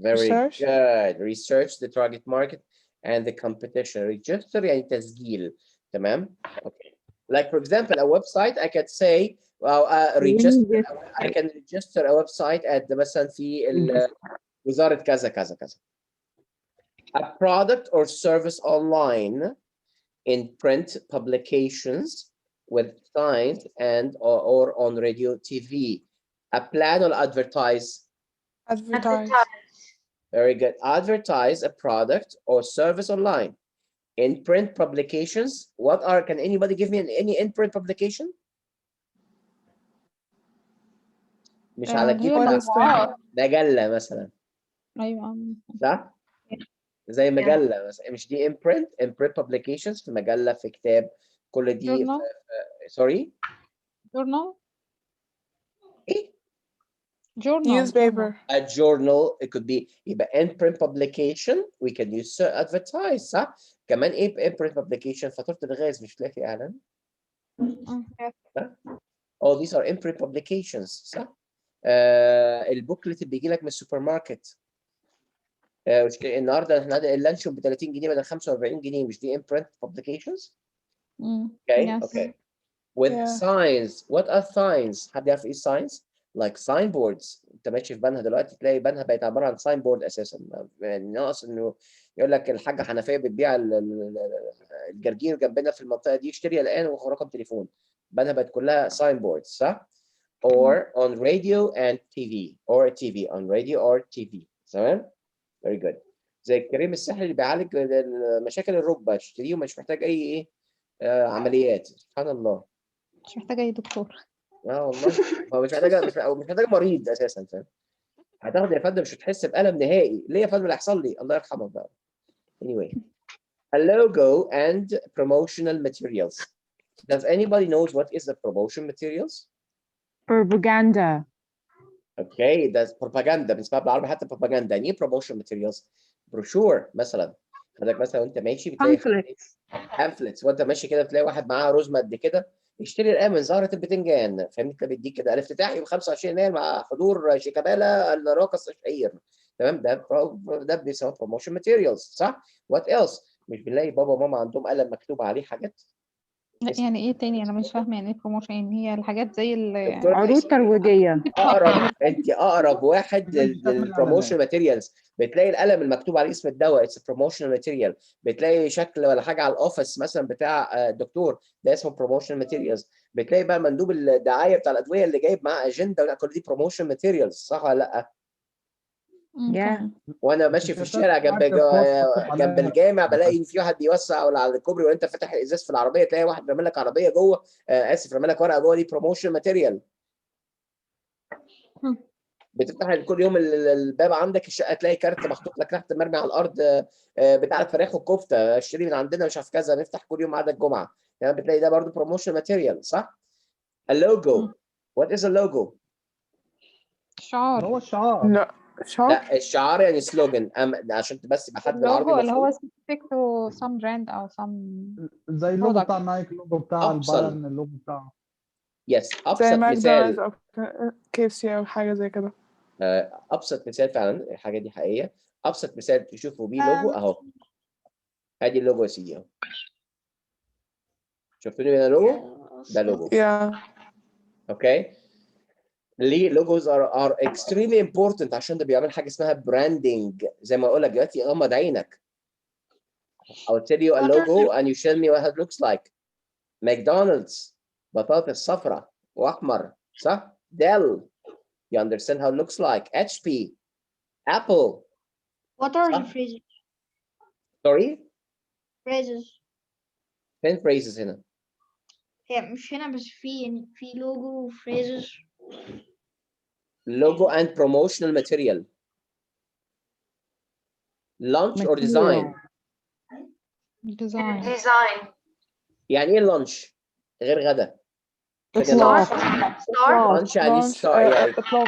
very good. research the target market and the competition. register يعني تسجيل. تمام. okay like for example a website I could say well, register I can register a website at مثلا في وزارة كذا كذا كذا. a product or service online in print publications with signs and or on radio TV. a plan or advertise? Advertise. Very good. Advertise a product or service online in print publications. What are, can anybody give me any in print publication? مش على كيف مجلة مثلا. ايوه صح؟ زي مجلة مثلا. مش دي in print publications في مجلة في كتاب كل دي sorry journal ايه newspaper. a journal. it could be يبقى in print publication we can use advertise. صح؟ كمان ايه in print publication فاتورة الغاز مش تلاقي اعلان. all these are in print publications. صح؟ البوكلت اللي بيجي لك من السوبر ماركت. النهارده احنا اللانشون ب 30 جنيه بدل 45 جنيه. مش دي in print publications؟ okay okay with signs. what are signs؟ حد يعرف ايه signs؟ like signboards. انت ماشي في بنها دلوقتي تلاقي بنها بقت عباره عن sign board اساسا. يعني ناقص انه يقول لك الحاجه حنفيه بتبيع الجرجير جنبنا في المنطقه دي اشتري الان ورقم تليفون. بنها بقت كلها sign boards. صح؟ or on radio and TV or TV on radio or TV. تمام؟ very good. زي الكريم السحري اللي بيعالج مشاكل الركبه اشتريه ومش محتاج اي ايه عمليات. سبحان الله. مش محتاجه اي دكتور. والله هو مش محتاجه مريض اساسا. فاهم؟ هتاخد يا فندم مش هتحس بالم نهائي. ليه يا فندم اللي هيحصل لي؟ الله يرحمك بقى. anyway a logo and promotional materials. does anybody knows what is the promotion materials؟ propaganda. okay that's propaganda بنسمعها بالعربي حتى propaganda. يعني ايه promotion materials؟ بروشور مثلا. حضرتك مثلا وانت ماشي بتلاقي pamphlets وانت ماشي كده بتلاقي واحد معاه رزمه قد كده يشتري الان من زهره البتنجان. فاهمني؟ كده بيديك كده الافتتاحي ب 25 يناير مع حضور شيكابالا الراقص الشهير. تمام. ده بيسموه promotion materials. صح؟ what else؟ مش بنلاقي بابا وماما عندهم قلم مكتوب عليه حاجات؟ يعني ايه تاني؟ انا مش فاهمه يعني ايه بروموشن. يعني هي الحاجات زي عروض ترويجيه. انت اقرب واحد للبروموشن ماتيريالز. بتلاقي القلم المكتوب عليه اسم الدواء اتس بروموشنال ماتيريال. بتلاقي شكل ولا حاجه على الاوفيس مثلا بتاع الدكتور ده اسمه بروموشنال ماتيريالز. بتلاقي بقى مندوب الدعايه بتاع الادويه اللي جايب معاه اجنده كل دي بروموشن ماتيريالز. صح ولا لا؟ وانا ماشي في الشارع جنب الجامع بلاقي في واحد بيوسع ولا على الكوبري وانت فاتح الازاز في العربيه تلاقي واحد رامي لك عربيه جوه اسف رامي لك ورقه جوه دي بروموشن ماتيريال. بتفتح كل يوم الباب عندك الشقه تلاقي كارت محطوط لك تحت مرمي على الارض بتاع الفراخ والكفته، اشتري من عندنا مش عارف كذا، نفتح كل يوم عدا الجمعه. يعني بتلاقي ده برضه بروموشن ماتيريال صح؟ اللوجو. وات از اللوجو؟ شعار. هو الشعار. لا شعار. لا الشعار يعني سلوجن، عشان بس يبقى حد بالعربي اللوجو اللي هو مفهوم. specific to some brand أو some زي اللوجو product. بتاع نايك، اللوجو بتاع أبسط. البايرن، اللوجو بتاع يس زي ابسط ماكدونالدز مثال. أو KFC أو حاجة زي كده. ابسط مثال فعلا الحاجه دي حقيقيه. ابسط مثال تشوفوا بيه لوجو اهو. ادي اللوجو يا سيدي اهو. شفتوني هنا لوجو؟ ده لوجو. اوكي. ليه لوجوز are extremely important؟ عشان ده بيعمل حاجه اسمها براندنج. زي ما اقول لك دلوقتي غمض عينك. I'll tell you a logo and you show me what it looks like. ماكدونالدز بطاطس صفراء واحمر صح؟ ديل. You understand how it looks like. HP. Apple. What are the صح؟ phrases? Sorry. Phrases. فين phrases هنا؟ هي مش هنا بس في لوجو phrases. Logo and promotional material. Launch or design. design. يعني ايه لانش؟ غير غدا. Start. لانش يعني إطلاق.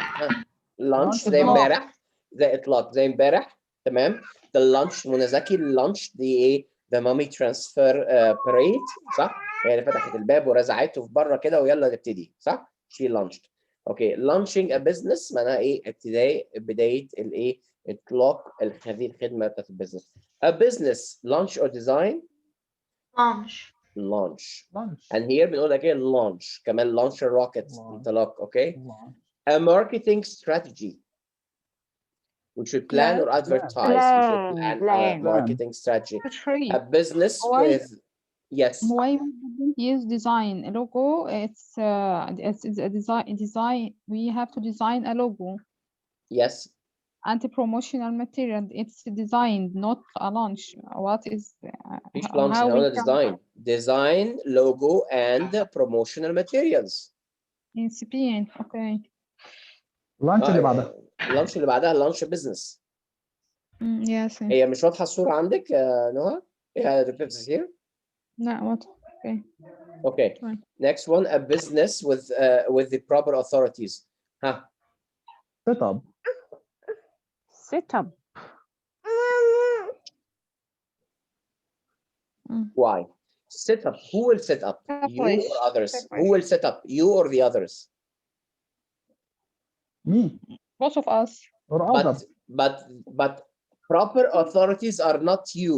لانش زي إطلاق. امبارح، زي اطلاق زي امبارح تمام. ده اللانش منى زكي. اللانش دي ايه؟ ذا مامي ترانسفير باريد صح؟ هي اللي فتحت الباب ورزعته في بره كده ويلا نبتدي صح؟ شي لانشد. اوكي لانشينج ا بزنس معناها ايه؟ ابتداء بدايه الايه؟ اطلاق هذه الخدمه بتاعت البزنس. A business launch or design. launch. and here بنقول لك ايه؟ launch. كمان launch a rocket انطلاق. اوكي. A marketing strategy. We should plan or advertise. We should plan a marketing strategy. A business with yes. Why we didn't use design a logo? It's a design. We have to design a logo. Yes. Anti-promotional material. It's designed, not a launch. What is مفيش launch how we هنا can design. Design, logo and promotional materials. incipient. Okay. اللانش اللي بعدها. اللانش اللي بعدها launch business. Yes. هي مش واضحة الصورة عندك يا نهى؟ هي the here. No, what? Okay. Okay. Fine. Next one, a business with the proper authorities. Huh? Set up. Set up. Why? Set up. Who will set up? You or others? Who will set up? You or the others? Me. Both of us. Or others. But proper authorities are not you.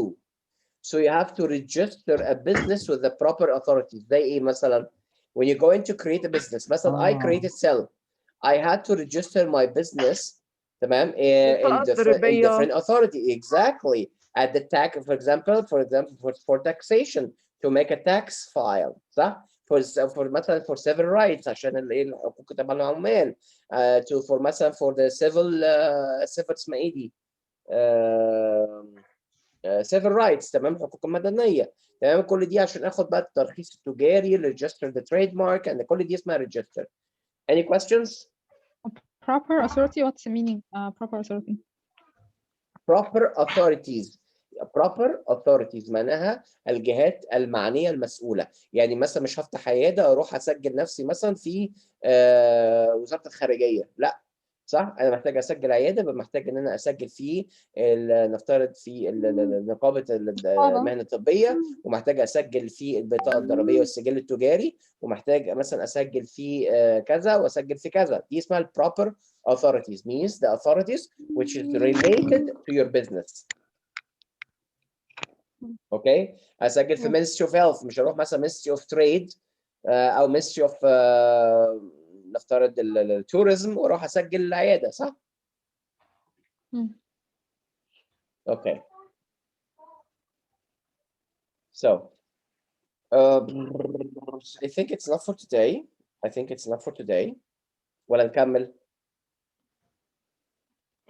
So you have to register a business with the proper authorities. زي ايه مثلا؟ When you're going to create a business, مثلا I created Cell. I had to register my business تمام in different authority. Exactly. At the tax, for example, for taxation to make a tax file صح؟ for مثلا for civil rights عشان الحقوق تبع العمال. for مثلا for the civil اسمها ايه دي؟ civil rights تمام. الحقوق المدنيه تمام. كل دي عشان اخد بقى الترخيص التجاري register the trademark and كل دي اسمها register. Any questions? Proper authority. What's the meaning? Proper authority. Proper authorities. Proper authorities معناها الجهات المعنيه المسؤوله. يعني مثلا مش هفتح عياده اروح اسجل نفسي مثلا في وزاره الخارجيه، لا صح؟ انا محتاج اسجل عياده، يبقى محتاج ان انا اسجل في نفترض في نقابه المهن الطبيه، ومحتاج اسجل في البطاقه الضريبيه والسجل التجاري، ومحتاج مثلا اسجل في كذا واسجل في كذا. دي اسمها البروبر authorities. Means the authorities which is related to your business. اوكي. اسجل في Ministry of Health، مش هروح مثلا Ministry of Trade او Ministry of نفترض التوريزم واروح اسجل العياده صح؟ Okay. So I think it's enough for today. I think it's enough for today. ولا نكمل؟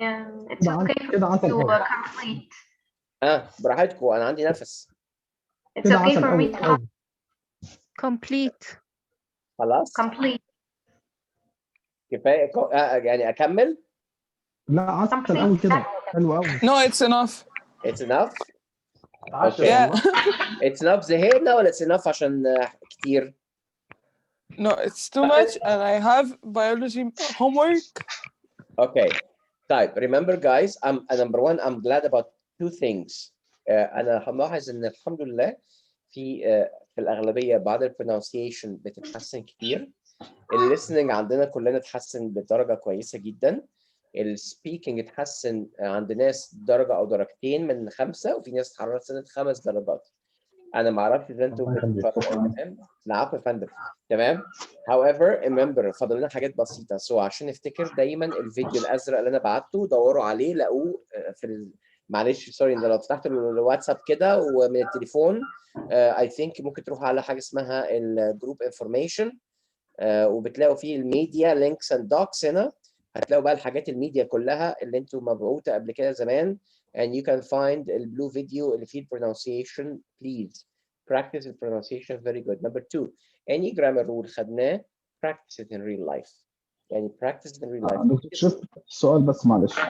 It's okay to complete. براحتكم انا عندي نفس. It's okay for me to complete. خلاص؟ complete. كفايه يعني اكمل؟ لا 10 الاول كده حلو قوي. No, it's enough. It's enough. 10 Okay. Yeah. والله. It's enough زهقنا ولا it's enough عشان كتير؟ No, it's too much, and I have biology homework. Okay. طيب remember guys, number one, I'm glad about two things. أنا ملاحظ إن الحمد لله في الأغلبية بعض البرونسيشن بتتحسن كتير. الليسننج عندنا كلنا اتحسن بدرجة كويسة جدا. السبيكنج اتحسن عند ناس درجة أو درجتين من 5 وفي ناس اتحسنت 5 درجات. أنا ما أعرفش إذا أنتوا تمام. العفو يا فندم. تمام. However remember فاضل لنا حاجات بسيطة. عشان نفتكر دايما الفيديو الأزرق اللي أنا بعته دوروا عليه لقوه في معلش سوري إن لو فتحت الواتساب كده ومن التليفون I think ممكن تروح على حاجة اسمها الجروب انفورميشن وبتلاقوا فيه الميديا لينكس اند دوكس. هنا هتلاقوا بقى الحاجات الميديا كلها اللي انتوا مبعوثه قبل كده زمان and you can find البلو فيديو اللي فيه pronunciation. Please practice the pronunciation very good. Number 2 any grammar rule خدناه practice it in real life. يعني practice it in real life. دكتور شوف السؤال بس معلش،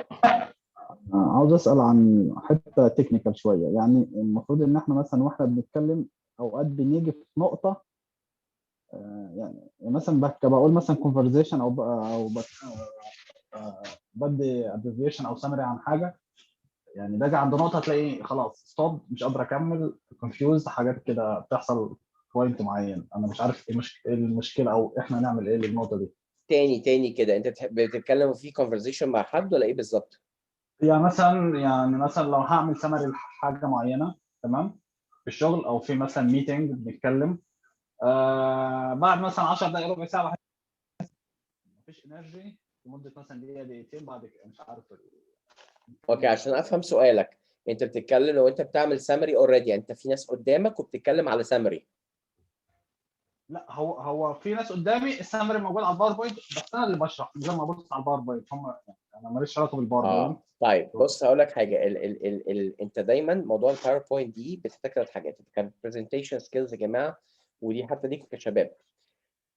عاوز اسال عن حته تكنيكال شويه. يعني المفروض ان احنا مثلا واحنا بنتكلم اوقات بنيجي في نقطه يعني مثلا بقول مثلا conversation او بدي abbreviation او summary عن حاجه، يعني باجي عند نقطه تلاقي خلاص ستوب مش قادر اكمل confused حاجات كده بتحصل بوينت معين. انا مش عارف ايه المشكله او احنا نعمل ايه للنقطه دي. تاني كده انت بتتكلم في conversation مع حد ولا ايه بالظبط؟ يعني مثلا لو هعمل سمري لحاجه معينه تمام في الشغل او في مثلا ميتنج بنتكلم بعد مثلا 10 دقائق ربع ساعه مفيش انرجي لمده مثلا دقيقه دقيقتين بعد كده مش عارف. اوكي عشان افهم سؤالك، انت بتتكلم لو انت بتعمل سمري اوريدي، انت في ناس قدامك وبتتكلم على سمري. لا هو في ناس قدامي السمري موجود على الباوربوينت بس انا اللي بشرح من غير ما ابص على الباوربوينت. هم انا ماليش علاقه بالباوربوينت. طيب بص هقول لك حاجه. انت دايما موضوع الباوربوينت دي بتحتاج 3 حاجات. كان برزنتيشن سكيلز يا جماعه، ودي حتى ليكم كشباب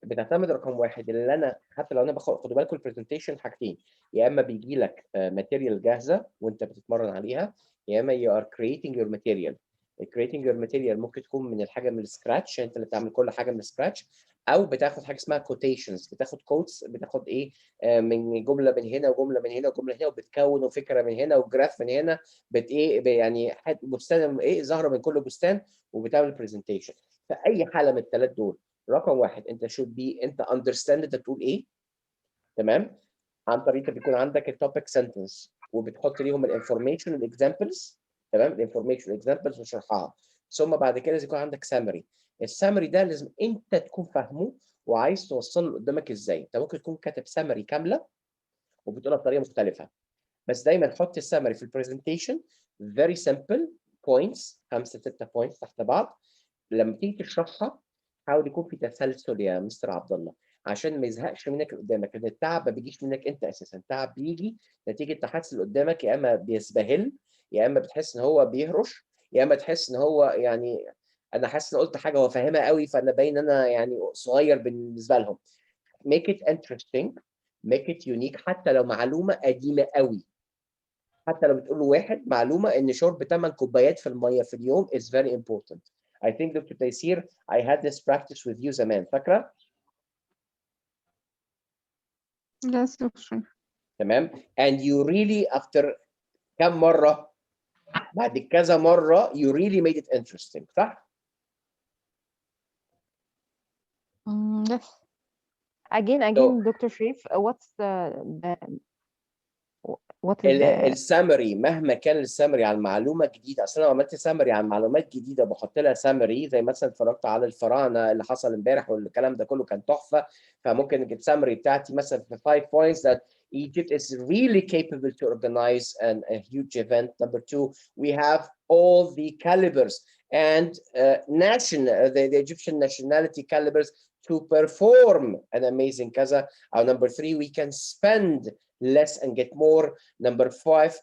بتعتمد رقم واحد اللي انا حتى لو انا خدوا بالكم البرزنتيشن حاجتين، يا اما بيجي لك ماتيريال جاهزه وانت بتتمرن عليها، يا اما you are creating your material. creating your material ممكن تكون من الحاجه من السكراتش، انت اللي بتعمل كل حاجه من السكراتش، او بتاخد حاجه اسمها كوتيشنز، بتاخد كوتس، بتاخد ايه من جمله من هنا وجمله من هنا وجمله هنا وبتكون فكره من هنا وجراف من هنا يعني بستان ايه ظاهره من كل بستان وبتعمل برزنتيشن. فاي حاله من الثلاث دول رقم واحد انت should be انت understand انت بتقول ايه تمام، عن طريق بيكون عندك التوبيك سنتنس وبتحط ليهم الانفورميشن والاكزامبلز. تمام، الانفورميشن والاكزامبلز وشرحها. ثم بعد كده لازم يكون عندك سامري. السامري ده لازم انت تكون فاهمه وعايز توصله اللي قدامك ازاي. انت ممكن تكون كاتب سامري كامله وبتقولها بطريقه مختلفه، بس دايما حط السامري في البرزنتيشن very simple points 5 6 points تحت بعض. لما تيجي تشرحها حاول يكون في تسلسل يا مستر عبد الله عشان ما يزهقش منك اللي قدامك، لان التعب ما بيجيش منك انت اساسا، التعب بيجي نتيجه تحس اللي قدامك يا اما بيسبهل يا اما بتحس ان هو بيهرش يا اما تحس ان هو يعني انا حاسس ان قلت حاجه هو فاهمها قوي فانا باين انا يعني صغير بالنسبه لهم. make it interesting make it unique. حتى لو معلومه قديمه قوي، حتى لو بتقول له واحد معلومه ان شرب 8 كوبايات في الميه في اليوم is very important. I think Dr. Taysir, I had this practice with you زمان، فاكرة؟ Yes, doctor. تمام؟ And you really after كم مرة؟ بعد كذا مرة you really made it interesting، صح؟ Yes. Again, Dr. Sharif, what is the السامري مهما كان السامري عن معلومه جديده. اصل انا لو عملت سامري عن معلومات جديده بحط لها سامري زي مثلا اتفرجت على الفراعنه اللي حصل امبارح والكلام ده كله كان تحفه، فممكن السامري بتاعتي مثلا في 5 points that Egypt is really capable to organize a huge event. Number 2, we have all the calibers and the Egyptian nationality calibers to perform an amazing kaza. Or number 3, we can spend less and get more. Number 5,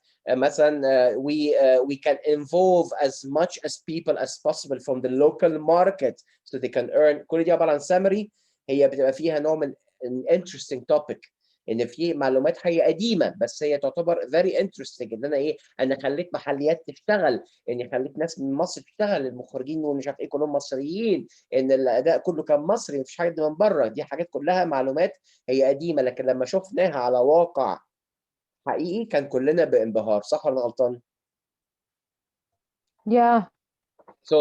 we can involve as much as people as possible from the local market so they can earn. كل دي عبارة عن summary هي بتبقى فيها نوع من an interesting topic. ان في معلومات هي قديمه بس هي تعتبر very interesting، ان انا ايه، انا خليت محليات تشتغل، اني خليت ناس من مصر تشتغل، المخرجين ومش عارف ايه كلهم مصريين، ان الاداء كله كان مصري مفيش حد من بره. دي حاجات كلها معلومات هي قديمه، لكن لما شفناها على واقع حقيقي كان كلنا بانبهار. صح ولا غلطان؟ Yeah. So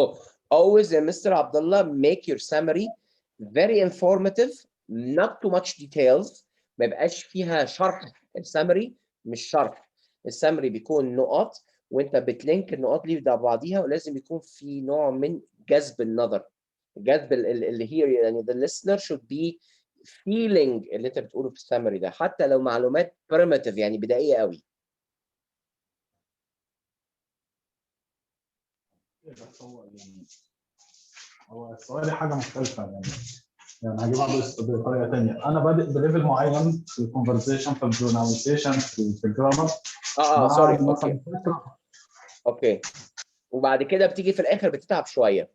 always, Mr. Abdullah, make your summary very informative, not too much details. ما يبقاش فيها شرح. السمري مش شرح، السمري بيكون نقط وانت بتلينك النقط دي بعضيها، ولازم يكون في نوع من جذب النظر، جذب اللي هي يعني the listener should be feeling اللي انت بتقوله في السمري ده، حتى لو معلومات primitive يعني بدائيه قوي. بس هو السؤال حاجه مختلفه يعني هجيبها بطريقه ثانيه. انا بادئ بليفل معين في الكونفرسيشن، في البروناونسيشن، في الجرامر. سوري. اوكي وبعد كده بتيجي في الاخر بتتعب شويه.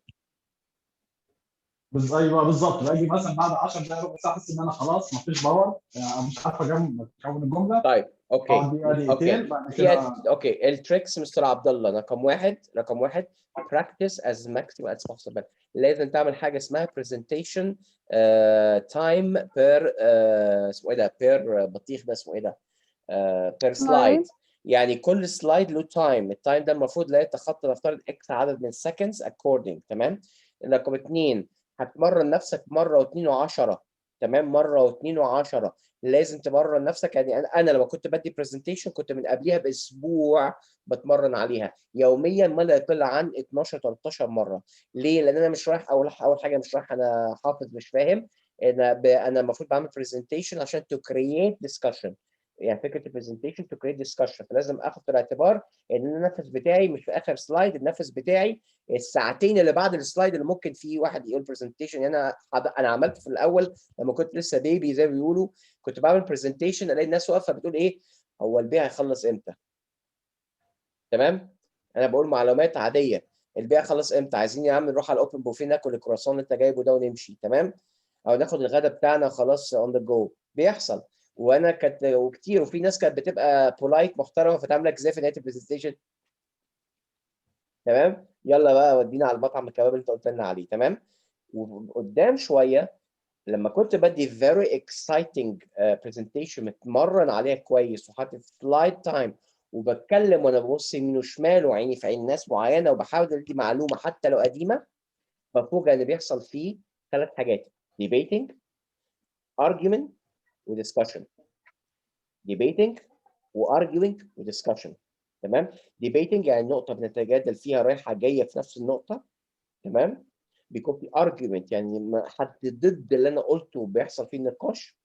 ايوه بالظبط، باجي مثلا بعد 10 دقائق ربع ساعه احس ان انا خلاص مفيش باور، يعني مش عارف اكون الجمله. طيب اوكي دقيقتين بعد كده. اوكي التريكس مستر عبد الله، رقم واحد practice as maximum as possible. لازم تعمل حاجه اسمها presentation time per اسمه ايه ده، per بطيخ ده اسمه ايه ده، per slide. يعني كل سلايد له تايم، التايم ده المفروض لا يتخطى نفترض اكس عدد من seconds according. تمام. رقم 2 هتمرن نفسك مره واثنين وعشرة. تمام، مره واثنين وعشرة لازم تمرن نفسك. يعني انا لما كنت بدي برزنتيشن كنت من قبلها باسبوع بتمرن عليها يوميا ما لا يقل عن 12 13 مره. ليه؟ لان انا مش رايح اول حاجه مش رايح انا حافظ مش فاهم، انا المفروض بعمل برزنتيشن عشان تو كرييت ديسكشن. يعني فكره البرزنتيشن تو كريت ديسكشن، فلازم اخد في الاعتبار ان النفس بتاعي مش في اخر سلايد، النفس بتاعي الساعتين اللي بعد السلايد اللي ممكن فيه واحد يقول برزنتيشن. يعني انا عملت في الاول لما كنت لسه بيبي زي ما بيقولوا، كنت بعمل برزنتيشن الاقي الناس واقفه بتقول ايه، هو البيع هيخلص امتى؟ تمام؟ انا بقول معلومات عاديه، البيع خلص امتى؟ عايزين يا عم نروح على الاوبن بوفيه ناكل الكرواسون اللي انت جايبه ده ونمشي. تمام؟ او ناخد الغدا بتاعنا خلاص اون ذا جو. بيحصل. وانا كانت وكتير، وفي ناس كانت بتبقى بولايت محترمه فتعمل لك زي في نهايه البرزنتيشن. تمام، يلا بقى ودينا على المطعم الكباب اللي انت قلت لنا عليه. تمام. وقدام شويه لما كنت بدي very exciting presentation متمرن عليها كويس وحاطط سلايد تايم وبتكلم وانا ببص يمين وشمال وعيني في عين ناس معينه وبحاول ادي معلومه حتى لو قديمه، بفوجئ ان بيحصل فيه 3 حاجات: debating، argument، ودiscussion. debating وarguing ودiscussion. تمام. debating يعني نقطه بنتجادل فيها رايحه جايه في نفس النقطه. تمام. بيكون في argument يعني حد ضد اللي انا قلته بيحصل فيه نقاش،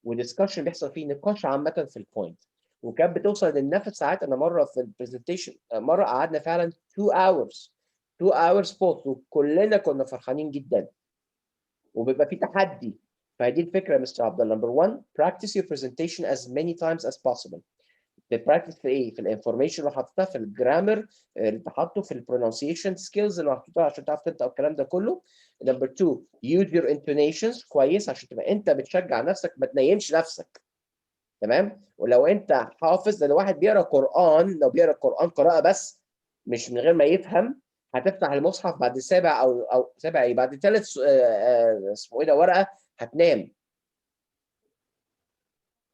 ودiscussion بيحصل فيه نقاش عامه في البوينت. وكانت بتوصل للنفس ساعات. انا مره في البرزنتيشن مره قعدنا فعلا 2 hours 2 hours بوست وكلنا كنا فرحانين جدا وبيبقى في تحدي. فدي الفكره يا مستر عبد الله. نمبر 1 practice your presentation as many times as possible. بتبراكتس في ايه؟ في الانفورميشن اللي حاططها، في الجرامر اللي حاطه، في البرونسيشن سكيلز اللي حاططها عشان تعرف تنطق الكلام ده كله. نمبر 2 use your intonations كويس عشان تبقى انت بتشجع نفسك، ما تنيمش نفسك. تمام. ولو انت حافظ، لو واحد بيقرا قران، لو بيقرا القران قراءه بس مش من غير ما يفهم، هتفتح المصحف بعد سابع او سابع ايه، بعد ثالث اسمه ايه ده ورقه هتنام،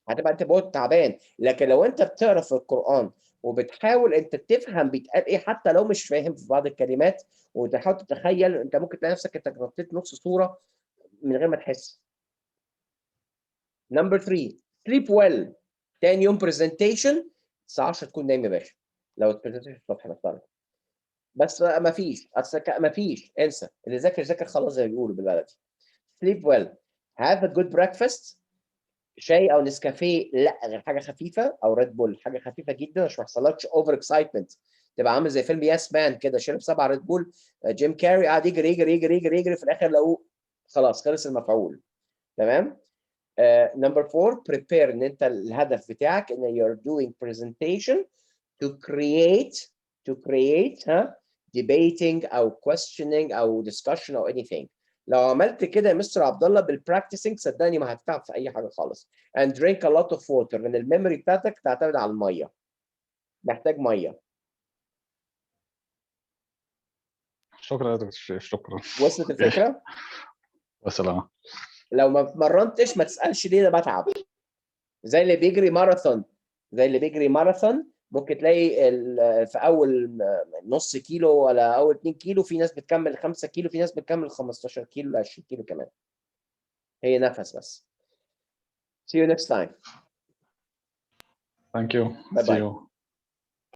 هتبقى انت بقى تعبان. لكن لو انت بتقرا في القران وبتحاول انت تفهم بيتقال ايه حتى لو مش فاهم في بعض الكلمات، وتحاول تتخيل، انت ممكن تلاقي نفسك انت نطيت نص صوره من غير ما تحس. نمبر 3 sleep well. تاني يوم برزنتيشن الساعه 10 تكون نايم يا باشا. لو البرزنتيشن الصبح نفترض، بس ما فيش ما فيش، انسى اللي ذاكر ذاكر خلاص زي ما بيقولوا بالبلدي. sleep well. have a good breakfast. شاي او نسكافيه لا، غير حاجه خفيفه، او ريد بول حاجه خفيفه جدا عشان ما يحصلكش اوفر اكسايتمنت، تبقى عامل زي فيلم ياس مان كده، شرب 7 ريد بول، جيم كاري قاعد يجري يجري يجري يجري يجري في الاخر لقوه خلاص خلص المفعول. تمام. نمبر 4 prepare. ان انت الهدف بتاعك ان you're doing presentation to create debating او questioning او discussion او anything. لو عملت كده يا مستر عبد الله بالبراكتسنج صدقني ما هتتعب في اي حاجه خالص. and drink a lot of water لان الميموري بتاعتك تعتمد على الميه. محتاج ميه. شكرا يا دكتور شريف، شكرا. وصلت الفكره؟ وسلام. لو ما اتمرنتش ما تسالش ليه انا بتعب. زي اللي بيجري ماراثون ممكن تلاقي في اول نص كيلو ولا اول 2 كيلو في ناس بتكمل 5 كيلو، في ناس بتكمل 15 كيلو 20 كيلو كمان. هي نفس بس. See you next time. Thank you. Bye See bye. you.